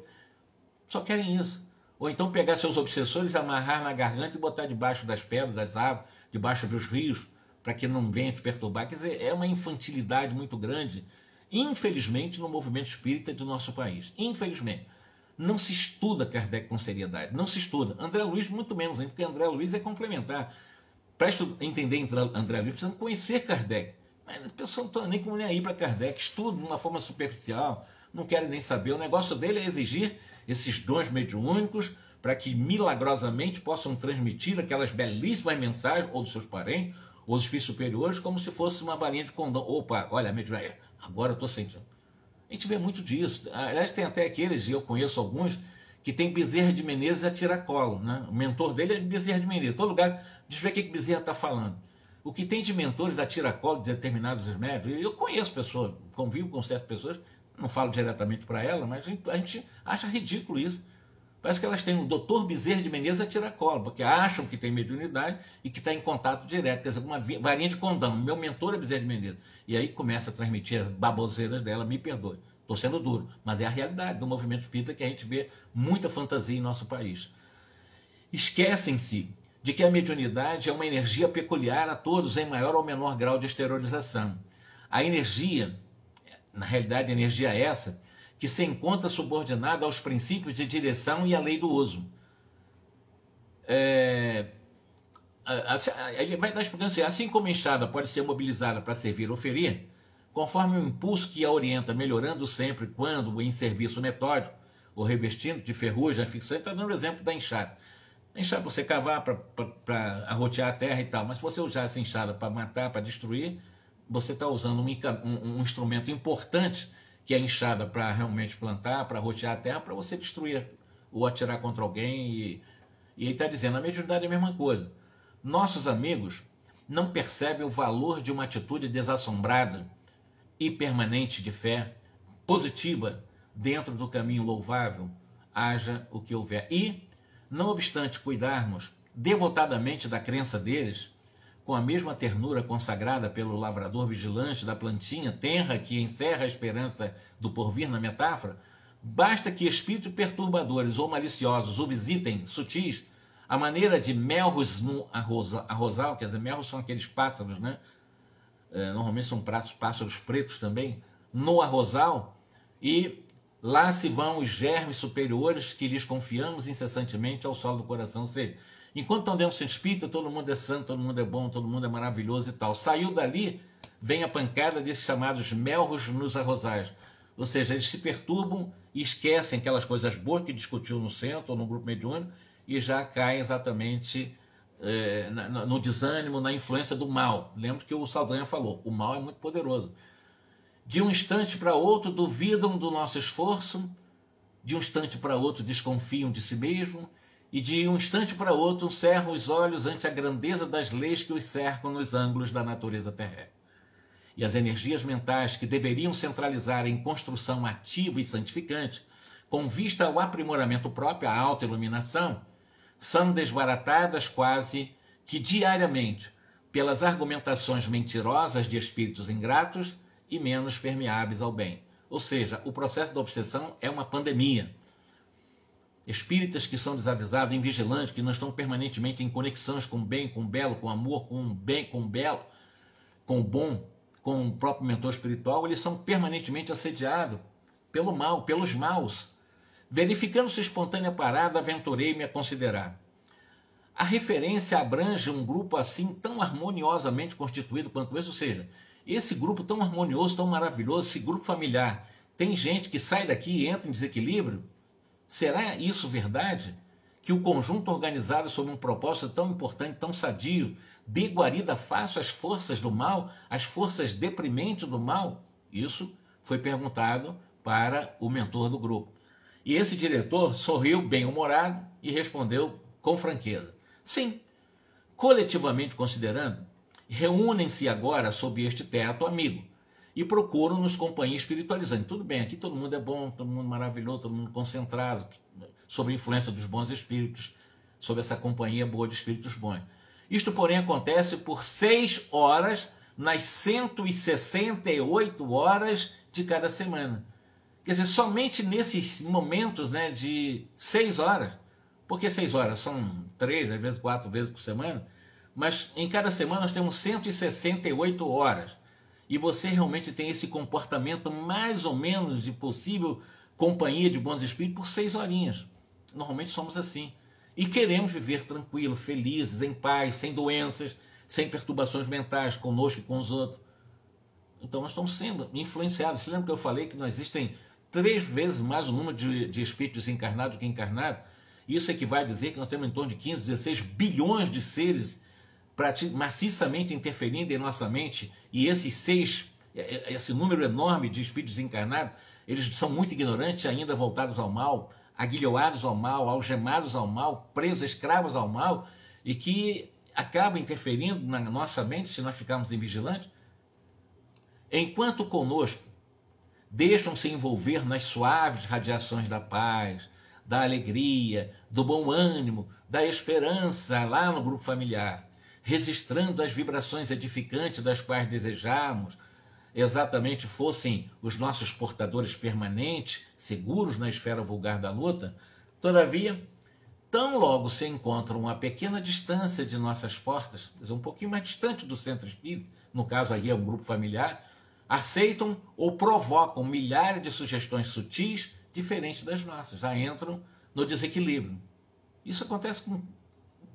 Só querem isso. Ou então pegar seus obsessores, amarrar na garganta e botar debaixo das pedras, das árvores, debaixo dos rios, para que não venha te perturbar. Quer dizer, é uma infantilidade muito grande, infelizmente, no movimento espírita do nosso país. Infelizmente. Não se estuda Kardec com seriedade. Não se estuda. André Luiz, muito menos, porque André Luiz é complementar. Para entender André Luiz, precisamos conhecer Kardec. Mas a pessoa não está nem com nem aí para Kardec. Estuda de uma forma superficial, não querem nem saber. O negócio dele é exigir esses dons mediúnicos para que milagrosamente possam transmitir aquelas belíssimas mensagens, ou dos seus parentes, ou dos espíritos superiores, como se fosse uma varinha de condão. Opa, olha, agora eu estou sentindo. A gente vê muito disso. Aliás, tem até aqueles, e eu conheço alguns, que tem Bezerra de Menezes a tiracolo, né? O mentor dele é Bezerra de Menezes. Todo lugar, deixa eu ver o que Bezerra está falando. O que tem de mentores a tiracolo de determinados médios, eu conheço pessoas, convivo com certas pessoas, não falo diretamente para ela, mas a gente acha ridículo isso. Parece que elas têm o doutor Bezerra de Menezes a tiracolo, porque acham que tem mediunidade e que está em contato direto, quer dizer, uma varinha de condão. Meu mentor é Bezerra de Menezes. E aí começa a transmitir as baboseiras dela, me perdoe. Estou sendo duro, mas é a realidade do movimento espírita que a gente vê muita fantasia em nosso país. Esquecem-se de que a mediunidade é uma energia peculiar a todos em maior ou menor grau de exteriorização. A energia, na realidade, a energia é essa, que se encontra subordinada aos princípios de direção e à lei do uso. Ele vai dar explicação assim como a enxada pode ser mobilizada para servir ou ferir, conforme o impulso que a orienta, melhorando sempre quando em serviço metódico, ou revestindo de ferrugem, fixante, está dando o exemplo da enxada. A enxada você cavar para arrotear a terra e tal, mas se você usar essa enxada para matar, para destruir, você está usando um instrumento importante, que é a enxada para realmente plantar, para rotear a terra, para você destruir ou atirar contra alguém. E ele está dizendo, a mediunidade é a mesma coisa. Nossos amigos não percebem o valor de uma atitude desassombrada e permanente de fé, positiva, dentro do caminho louvável, haja o que houver. E, não obstante cuidarmos devotadamente da crença deles, com a mesma ternura consagrada pelo lavrador vigilante da plantinha tenra que encerra a esperança do porvir na metáfora, basta que espíritos perturbadores ou maliciosos o visitem sutis, a maneira de melros no arrozal, quer dizer, melros são aqueles pássaros, né? Normalmente são pássaros pretos também, no arrozal, e lá se vão os germes superiores que lhes confiamos incessantemente ao solo do coração. Ou seja, enquanto estão dentro do centro espírita, todo mundo é santo, todo mundo é bom, todo mundo é maravilhoso e tal. Saiu dali, vem a pancada desses chamados melros nos arrozais. Ou seja, eles se perturbam e esquecem aquelas coisas boas que discutiu no centro ou no grupo mediúnico e já caem exatamente no desânimo, na influência do mal. Lembra que o Saldanha falou, o mal é muito poderoso. De um instante para outro duvidam do nosso esforço, de um instante para outro desconfiam de si mesmo, e de um instante para outro cerram os olhos ante a grandeza das leis que os cercam nos ângulos da natureza terrestre. E as energias mentais que deveriam centralizar em construção ativa e santificante, com vista ao aprimoramento próprio, à autoiluminação, são desbaratadas quase que diariamente pelas argumentações mentirosas de espíritos ingratos e menos permeáveis ao bem. Ou seja, o processo da obsessão é uma pandemia. Espíritas que são desavisados, invigilantes, que não estão permanentemente em conexões com o bem, com o belo, com o amor, com o bem, com o belo, com o bom, com o próprio mentor espiritual, eles são permanentemente assediados pelo mal, pelos maus. Verificando sua espontânea parada, aventurei-me a considerar. A referência abrange um grupo assim tão harmoniosamente constituído quanto esse, ou seja, esse grupo tão harmonioso, tão maravilhoso, esse grupo familiar, tem gente que sai daqui e entra em desequilíbrio? Será isso verdade? Que o conjunto organizado sob um propósito tão importante, tão sadio, dê guarida fácil às forças do mal, às forças deprimentes do mal? Isso foi perguntado para o mentor do grupo. E esse diretor sorriu bem-humorado e respondeu com franqueza: sim, coletivamente considerando, reúnem-se agora sob este teto amigo e procuram-nos companhia espiritualizante. Tudo bem, aqui todo mundo é bom, todo mundo maravilhoso, todo mundo concentrado, sob a influência dos bons espíritos, sob essa companhia boa de espíritos bons. Isto, porém, acontece por 6 horas nas 168 horas de cada semana. Quer dizer, somente nesses momentos, né, de 6 horas, porque 6 horas são 3, às vezes 4 vezes por semana, mas em cada semana nós temos 168 horas. E você realmente tem esse comportamento mais ou menos de possível companhia de bons espíritos por 6 horinhas. Normalmente somos assim. E queremos viver tranquilo, felizes, em paz, sem doenças, sem perturbações mentais, conosco e com os outros. Então nós estamos sendo influenciados. Você lembra que eu falei que não existem 3 vezes mais o número de espíritos encarnados do que encarnados? Isso equivale a dizer que nós temos em torno de 15, 16 bilhões de seres maciçamente interferindo em nossa mente, e esse número enorme de espíritos encarnados, eles são muito ignorantes, ainda voltados ao mal, aguilhoados ao mal, algemados ao mal, presos, escravos ao mal, e que acabam interferindo na nossa mente se nós ficarmos invigilantes. Enquanto conosco deixam-se envolver nas suaves radiações da paz, da alegria, do bom ânimo, da esperança lá no grupo familiar, registrando as vibrações edificantes das quais desejamos, exatamente fossem os nossos portadores permanentes, seguros na esfera vulgar da luta, todavia, tão logo se encontram a pequena distância de nossas portas, um pouquinho mais distante do centro espírita, no caso aí é um grupo familiar, aceitam ou provocam milhares de sugestões sutis diferentes das nossas, já entram no desequilíbrio. Isso acontece com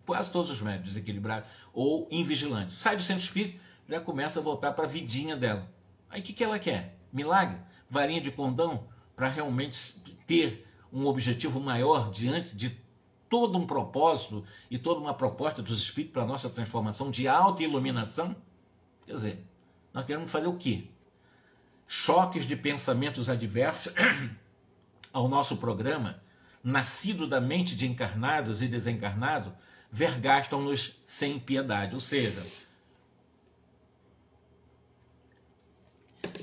quase todos os médios desequilibrados ou invigilantes. Sai do centro espírita, já começa a voltar para a vidinha dela. Aí o que ela quer? Milagre? Varinha de condão? Para realmente ter um objetivo maior diante de todo um propósito e toda uma proposta dos espíritos para a nossa transformação de auto-iluminação? Quer dizer, nós queremos fazer o quê? Choques de pensamentos adversos ao nosso programa, nascido da mente de encarnados e desencarnados, vergastam-nos sem piedade, ou seja,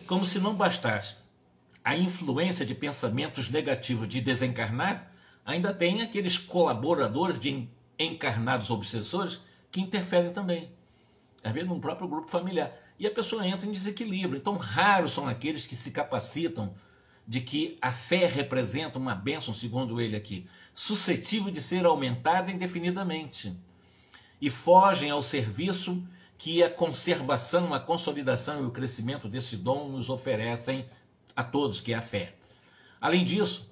como se não bastasse a influência de pensamentos negativos de desencarnado, ainda tem aqueles colaboradores de encarnados obsessores que interferem também, às vezes no próprio grupo familiar, e a pessoa entra em desequilíbrio. Então raros são aqueles que se capacitam de que a fé representa uma bênção, segundo ele aqui, suscetível de ser aumentada indefinidamente, e fogem ao serviço que a conservação, a consolidação e o crescimento desse dom nos oferecem a todos, que é a fé. Além disso,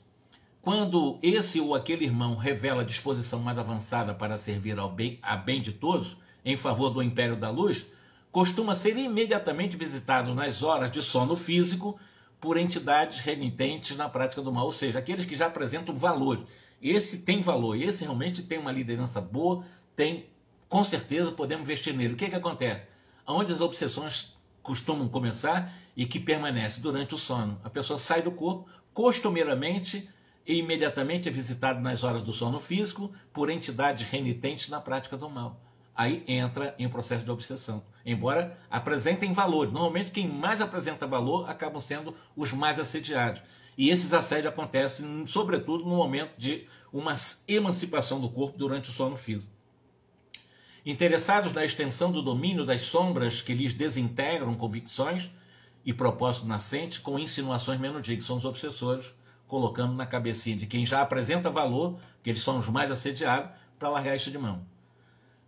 quando esse ou aquele irmão revela disposição mais avançada para servir a bem de todos, em favor do império da luz, costuma ser imediatamente visitado nas horas de sono físico por entidades renitentes na prática do mal, ou seja, aqueles que já apresentam valor. Esse tem valor, esse realmente tem uma liderança boa, com certeza podemos investir nele. O que acontece? Onde as obsessões costumam começar e que permanece durante o sono. A pessoa sai do corpo, costumeiramente e imediatamente é visitada nas horas do sono físico por entidades renitentes na prática do mal. Aí entra em processo de obsessão. Embora apresentem valor, normalmente quem mais apresenta valor acabam sendo os mais assediados. E esses assédios acontecem, sobretudo, no momento de uma emancipação do corpo durante o sono físico. Interessados na extensão do domínio das sombras que lhes desintegram convicções e propósitos nascentes com insinuações menos dignas, são os obsessores, colocando na cabecinha de quem já apresenta valor, que eles são os mais assediados, para largar isso de mão.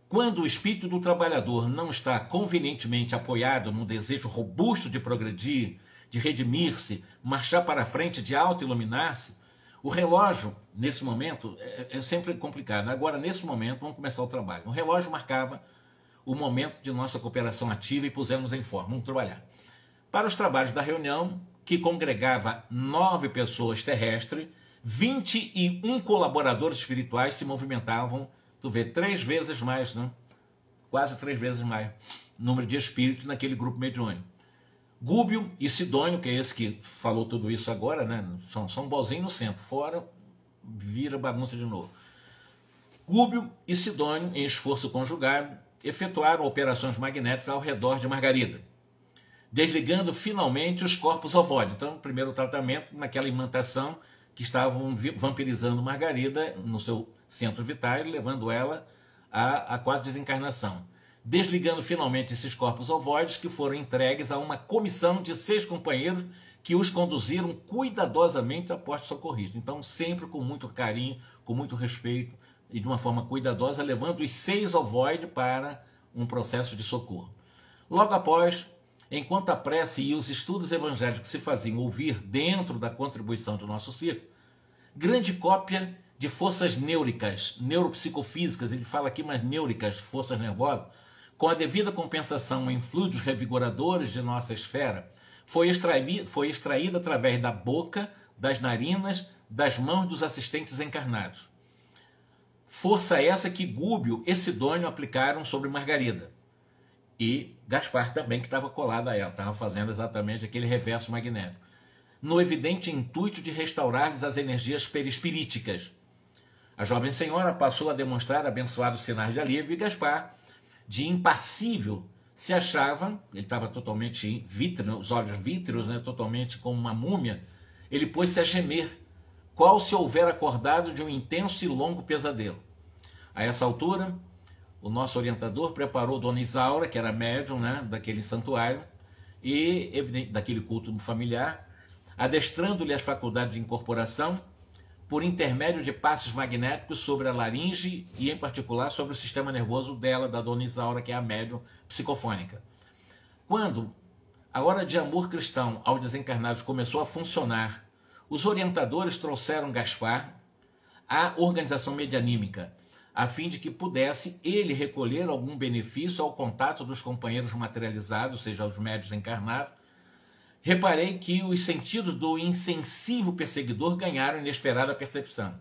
Quando o espírito do trabalhador não está convenientemente apoiado num desejo robusto de progredir, de redimir-se, marchar para frente, de auto-iluminar-se, o relógio, nesse momento, é sempre complicado. Agora, nesse momento, vamos começar o trabalho. O relógio marcava o momento de nossa cooperação ativa e pusemos em forma, vamos trabalhar. Para os trabalhos da reunião, que congregava 9 pessoas terrestres, 21 colaboradores espirituais se movimentavam, tu vê, 3 vezes mais, né? Quase 3 vezes mais número de espíritos naquele grupo mediúnico. Gúbio e Sidônio, que é esse que falou tudo isso agora, né? São bonzinhos no centro, fora vira bagunça de novo. Gúbio e Sidônio, em esforço conjugado, efetuaram operações magnéticas ao redor de Margarida, desligando finalmente os corpos ovoides. Então, o primeiro tratamento, naquela imantação que estavam vampirizando Margarida no seu centro vital, levando ela à quase desencarnação. Desligando finalmente esses corpos ovoides, que foram entregues a uma comissão de 6 companheiros que os conduziram cuidadosamente a posto socorrista. Então, sempre com muito carinho, com muito respeito e de uma forma cuidadosa, levando os 6 ovoides para um processo de socorro. Logo após, enquanto a prece e os estudos evangélicos se faziam ouvir dentro da contribuição do nosso círculo, grande cópia de forças neuricas, neuropsicofísicas, ele fala aqui mais neuricas, forças nervosas, com a devida compensação em fluidos revigoradores de nossa esfera, foi extraída através da boca, das narinas, das mãos dos assistentes encarnados. Força essa que Gúbio e Sidônio aplicaram sobre Margarida. E Gaspar também, que estava colado a ela, estava fazendo exatamente aquele reverso magnético, no evidente intuito de restaurar-lhes as energias perispiríticas. A jovem senhora passou a demonstrar abençoados sinais de alívio e Gaspar, de impassível, se achava, ele estava totalmente vítreo, os olhos vítreos, né, totalmente como uma múmia, ele pôs-se a gemer, qual se houver acordado de um intenso e longo pesadelo. A essa altura, o nosso orientador preparou Dona Isaura, que era médium, né, daquele santuário, e daquele culto familiar, adestrando-lhe as faculdades de incorporação por intermédio de passes magnéticos sobre a laringe e, em particular, sobre o sistema nervoso dela, da Dona Isaura, que é a médium psicofônica. Quando a hora de amor cristão aos desencarnados começou a funcionar, os orientadores trouxeram Gaspar à organização medianímica, a fim de que pudesse ele recolher algum benefício ao contato dos companheiros materializados, ou seja, os médiuns encarnados. Reparei que os sentidos do insensível perseguidor ganharam inesperada percepção.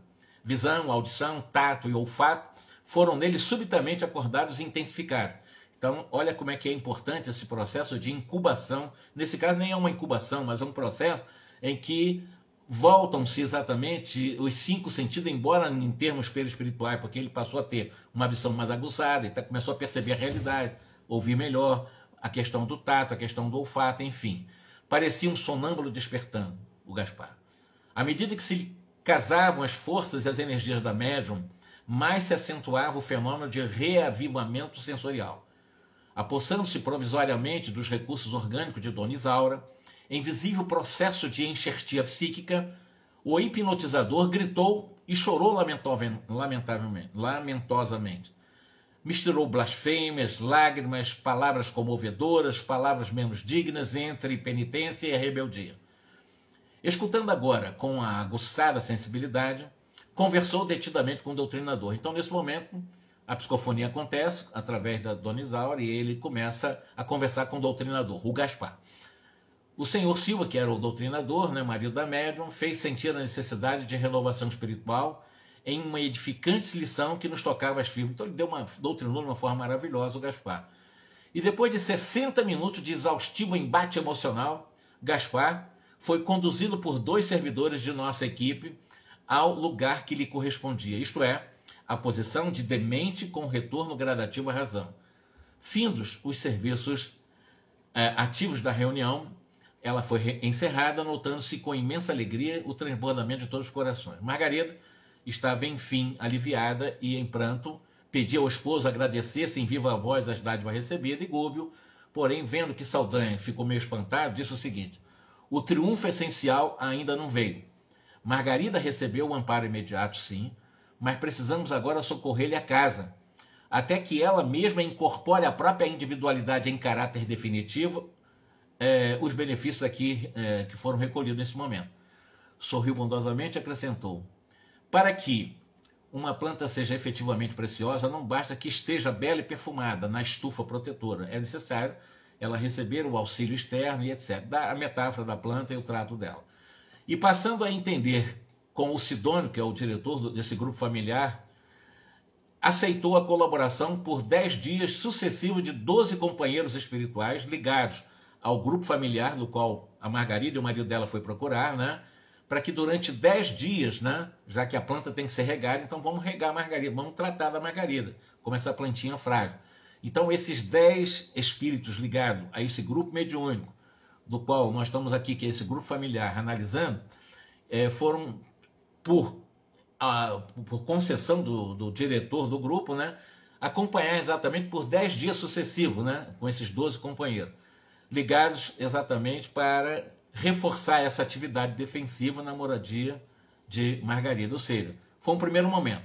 Visão, audição, tato e olfato foram nele subitamente acordados e intensificados. Então, olha como é que é importante esse processo de incubação. Nesse caso, nem é uma incubação, mas é um processo em que voltam-se exatamente os 5 sentidos, embora em termos perispirituais, porque ele passou a ter uma visão mais aguçada, e começou a perceber a realidade, ouvir melhor, a questão do tato, a questão do olfato, enfim. Parecia um sonâmbulo despertando, o Gaspar. À medida que se casavam as forças e as energias da médium, mais se acentuava o fenômeno de reavivamento sensorial. Apossando-se provisoriamente dos recursos orgânicos de Dona Isaura, em visível processo de enxertia psíquica, o hipnotizador gritou e chorou lamentosamente. Misturou blasfêmias, lágrimas, palavras comovedoras, palavras menos dignas entre penitência e rebeldia. Escutando agora com a aguçada sensibilidade, conversou detidamente com o doutrinador. Então, nesse momento, a psicofonia acontece através da Dona Isaura e ele começa a conversar com o doutrinador, o Gaspar. O senhor Silva, que era o doutrinador, né, marido da médium, fez sentir a necessidade de renovação espiritual em uma edificante lição que nos tocava as fibras. Então ele doutrinou de uma forma maravilhosa o Gaspar. E depois de 60 minutos de exaustivo embate emocional, Gaspar foi conduzido por 2 servidores de nossa equipe ao lugar que lhe correspondia, isto é, a posição de demente com retorno gradativo à razão. Findos os serviços ativos da reunião, ela foi encerrada, notando-se com imensa alegria o transbordamento de todos os corações. Margarida estava, enfim, aliviada e, em pranto, pedia ao esposo agradecesse em viva voz as dádivas recebidas, e Gúbio, porém, vendo que Saldanha ficou meio espantado, disse o seguinte: o triunfo essencial ainda não veio. Margarida recebeu o amparo imediato, sim, mas precisamos agora socorrer-lhe a casa, até que ela mesma incorpore a própria individualidade em caráter definitivo, os benefícios aqui que foram recolhidos nesse momento. Sorriu bondosamente e acrescentou: para que uma planta seja efetivamente preciosa, não basta que esteja bela e perfumada na estufa protetora. É necessário ela receber o auxílio externo e etc. A metáfora da planta e o trato dela. E passando a entender com o Sidônio, que é o diretor desse grupo familiar, aceitou a colaboração por 10 dias sucessivos de 12 companheiros espirituais ligados ao grupo familiar do qual a Margarida e o marido dela foi procurar, né, para que durante 10 dias, né, já que a planta tem que ser regada, então vamos regar a margarida, vamos tratar da margarida, como essa plantinha frágil. Então esses 10 espíritos ligados a esse grupo mediúnico, do qual nós estamos aqui, que é esse grupo familiar, analisando, foram por concessão do diretor do grupo, né, acompanhar exatamente por 10 dias sucessivos, né, com esses 12 companheiros, ligados exatamente para reforçar essa atividade defensiva na moradia de Margarida. Ou seja, foi um primeiro momento.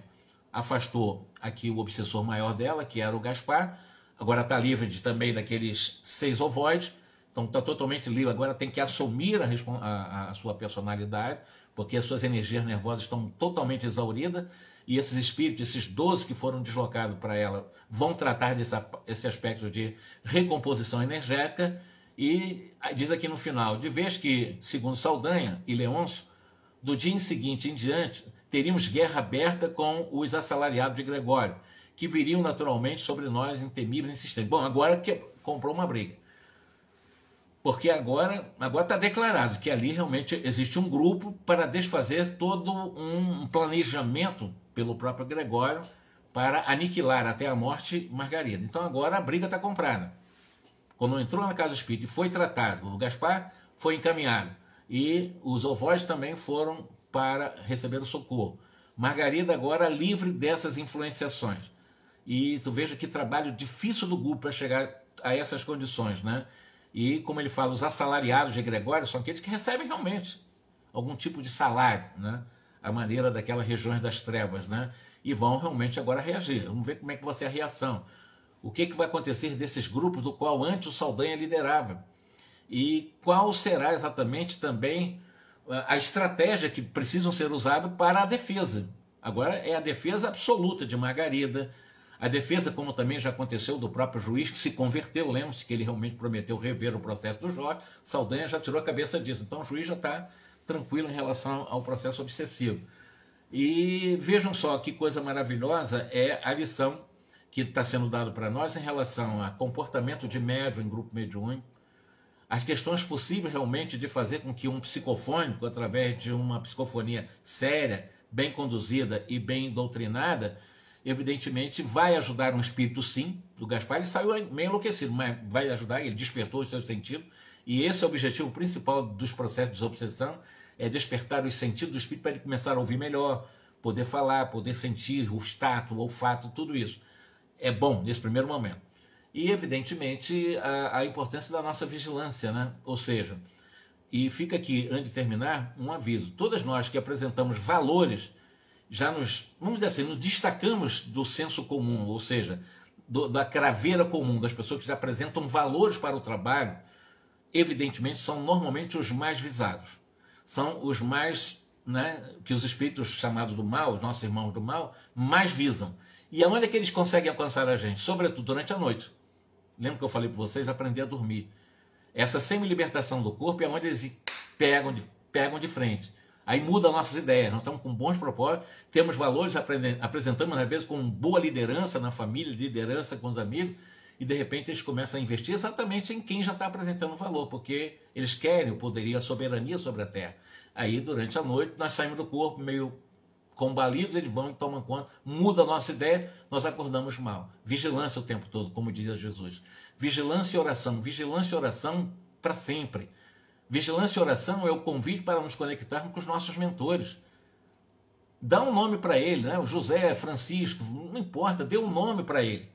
Afastou aqui o obsessor maior dela, que era o Gaspar, agora está livre também daqueles 6 ovoides, então está totalmente livre, agora tem que assumir a sua personalidade, porque as suas energias nervosas estão totalmente exauridas, e esses espíritos, esses 12 que foram deslocados para ela, vão tratar desse aspecto de recomposição energética. E diz aqui no final, de vez que, segundo Saldanha e Leôncio, do dia seguinte em diante, teríamos guerra aberta com os assalariados de Gregório, que viriam naturalmente sobre nós em temíveis insistentes. Bom, agora que comprou uma briga. Porque agora está declarado que ali realmente existe um grupo para desfazer todo um planejamento pelo próprio Gregório para aniquilar até a morte Margarida. Então agora a briga está comprada. Quando entrou na casa espírita e foi tratado, o Gaspar foi encaminhado e os ovoides também foram para receber o socorro. Margarida agora livre dessas influenciações. E tu veja que trabalho difícil do grupo para chegar a essas condições, né? E como ele fala, os assalariados de Gregório são aqueles que recebem realmente algum tipo de salário, né? A maneira daquelas regiões das trevas, né? E vão realmente agora reagir. Vamos ver como é que vai ser a reação. O que vai acontecer desses grupos do qual antes o Saldanha liderava? E qual será exatamente também a estratégia que precisam ser usada para a defesa? Agora é a defesa absoluta de Margarida, a defesa, como também já aconteceu, do próprio juiz que se converteu, lembra-se que ele realmente prometeu rever o processo do Jorge, Saldanha já tirou a cabeça disso, então o juiz já está tranquilo em relação ao processo obsessivo. E vejam só que coisa maravilhosa é a lição que está sendo dado para nós em relação a comportamento de médium em grupo mediúnico, as questões possíveis realmente de fazer com que um psicofônico, através de uma psicofonia séria, bem conduzida e bem doutrinada, evidentemente vai ajudar um espírito, sim, do Gaspar. Ele saiu meio enlouquecido, mas vai ajudar, ele despertou o seu sentido, e esse é o objetivo principal dos processos de obsessão, é despertar os sentidos do espírito para ele começar a ouvir melhor, poder falar, poder sentir o tato, o olfato, tudo isso. É bom nesse primeiro momento. E, evidentemente, a importância da nossa vigilância, né? Ou seja, e fica aqui, antes de terminar, um aviso. Todas nós que apresentamos valores, já vamos dizer assim, nos destacamos do senso comum, ou seja, da craveira comum, das pessoas que já apresentam valores para o trabalho, evidentemente, são normalmente os mais visados. São os mais, né, que os espíritos chamados do mal, os nossos irmãos do mal, mais visam. E aonde é que eles conseguem alcançar a gente? Sobretudo durante a noite. Lembra que eu falei para vocês? Aprender a dormir. Essa semi-libertação do corpo é onde eles pegam de frente. Aí muda nossas ideias. Nós estamos com bons propósitos, temos valores, apresentamos às vezes com boa liderança na família, liderança com os amigos, e de repente eles começam a investir exatamente em quem já está apresentando valor, porque eles querem o poderio, a soberania sobre a terra. Aí durante a noite nós saímos do corpo meio combalidos, eles vão e tomam conta, muda a nossa ideia, nós acordamos mal. Vigilância o tempo todo, como diz Jesus. Vigilância e oração para sempre. Vigilância e oração é o convite para nos conectarmos com os nossos mentores. Dá um nome para ele, né? O José, Francisco, não importa, dê um nome para ele.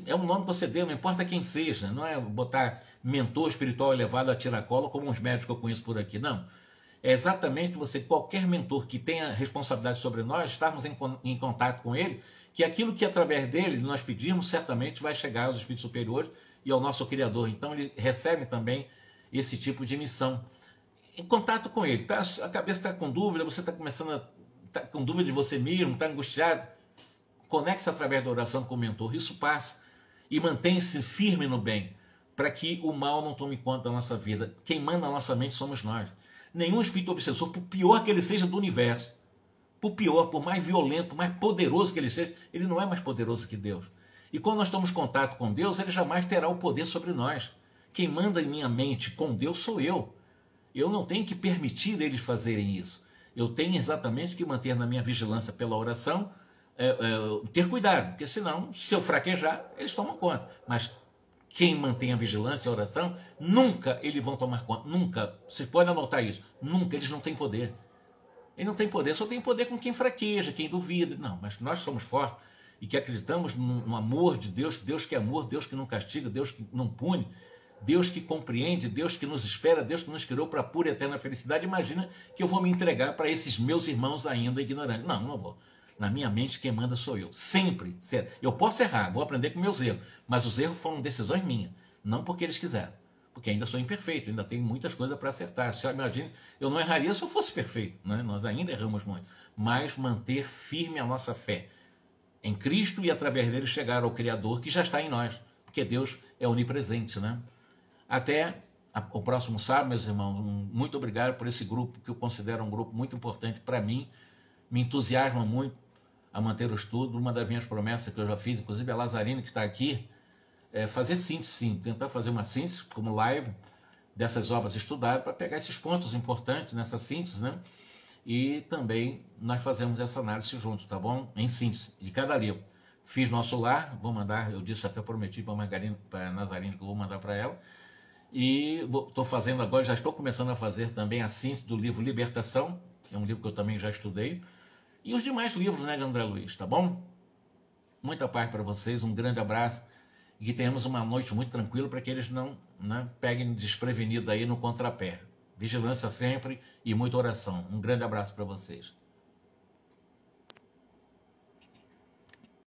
É um nome que você dê, não importa quem seja, não é botar mentor espiritual elevado a tiracolo como uns médicos que eu conheço por aqui, não. É exatamente você, qualquer mentor que tenha responsabilidade sobre nós, estarmos em contato com ele, que aquilo que através dele nós pedimos, certamente vai chegar aos espíritos superiores e ao nosso Criador. Então ele recebe também esse tipo de missão. Em contato com ele, tá? A cabeça está com dúvida, você está começando tá com dúvida de você mesmo, está angustiado, conecte-se através da oração com o mentor, isso passa, e mantenha-se firme no bem, para que o mal não tome conta da nossa vida. Quem manda a nossa mente somos nós. Nenhum espírito obsessor, por pior que ele seja do universo, por pior, por mais violento, por mais poderoso que ele seja, ele não é mais poderoso que Deus. E quando nós tomamos contato com Deus, ele jamais terá o poder sobre nós. Quem manda em minha mente com Deus sou eu. Eu não tenho que permitir eles fazerem isso. Eu tenho exatamente que manter na minha vigilância pela oração, ter cuidado, porque senão, se eu fraquejar, eles tomam conta. Mas quem mantém a vigilância e a oração, nunca eles vão tomar conta. Nunca. Vocês podem anotar isso. Nunca. Eles não têm poder. Ele não tem poder. Só tem poder com quem fraqueja, quem duvida. Não, mas nós somos fortes e que acreditamos no amor de Deus, Deus que é amor, Deus que não castiga, Deus que não pune, Deus que compreende, Deus que nos espera, Deus que nos criou para a pura e eterna felicidade. Imagina que eu vou me entregar para esses meus irmãos ainda ignorantes. Não, não vou. Na minha mente, quem manda sou eu. Sempre. Eu posso errar, vou aprender com meus erros, mas os erros foram decisões minhas, não porque eles quiseram. Porque ainda sou imperfeito, ainda tenho muitas coisas para acertar. Se eu imagine, eu não erraria se eu fosse perfeito, né? Nós ainda erramos muito. Mas manter firme a nossa fé em Cristo e através dele chegar ao Criador que já está em nós, porque Deus é onipresente, né? Até o próximo sábado, meus irmãos, muito obrigado por esse grupo, que eu considero um grupo muito importante para mim, me entusiasma muito a manter o estudo. Uma das minhas promessas que eu já fiz, inclusive a Lazarine que está aqui, é fazer síntese, sim, tentar fazer uma síntese como live dessas obras estudadas para pegar esses pontos importantes nessa síntese, né? E também nós fazemos essa análise junto, tá bom? Em síntese, de cada livro. Fiz nosso lar, vou mandar, eu disse, até prometi para a Nazarine que eu vou mandar para ela. E estou fazendo agora, já estou começando a fazer também a síntese do livro Libertação, é um livro que eu também já estudei. E os demais livros, né, de André Luiz, tá bom? Muita paz para vocês, um grande abraço. E que tenhamos uma noite muito tranquila para que eles não, né, peguem desprevenido aí no contrapé. Vigilância sempre e muita oração. Um grande abraço para vocês.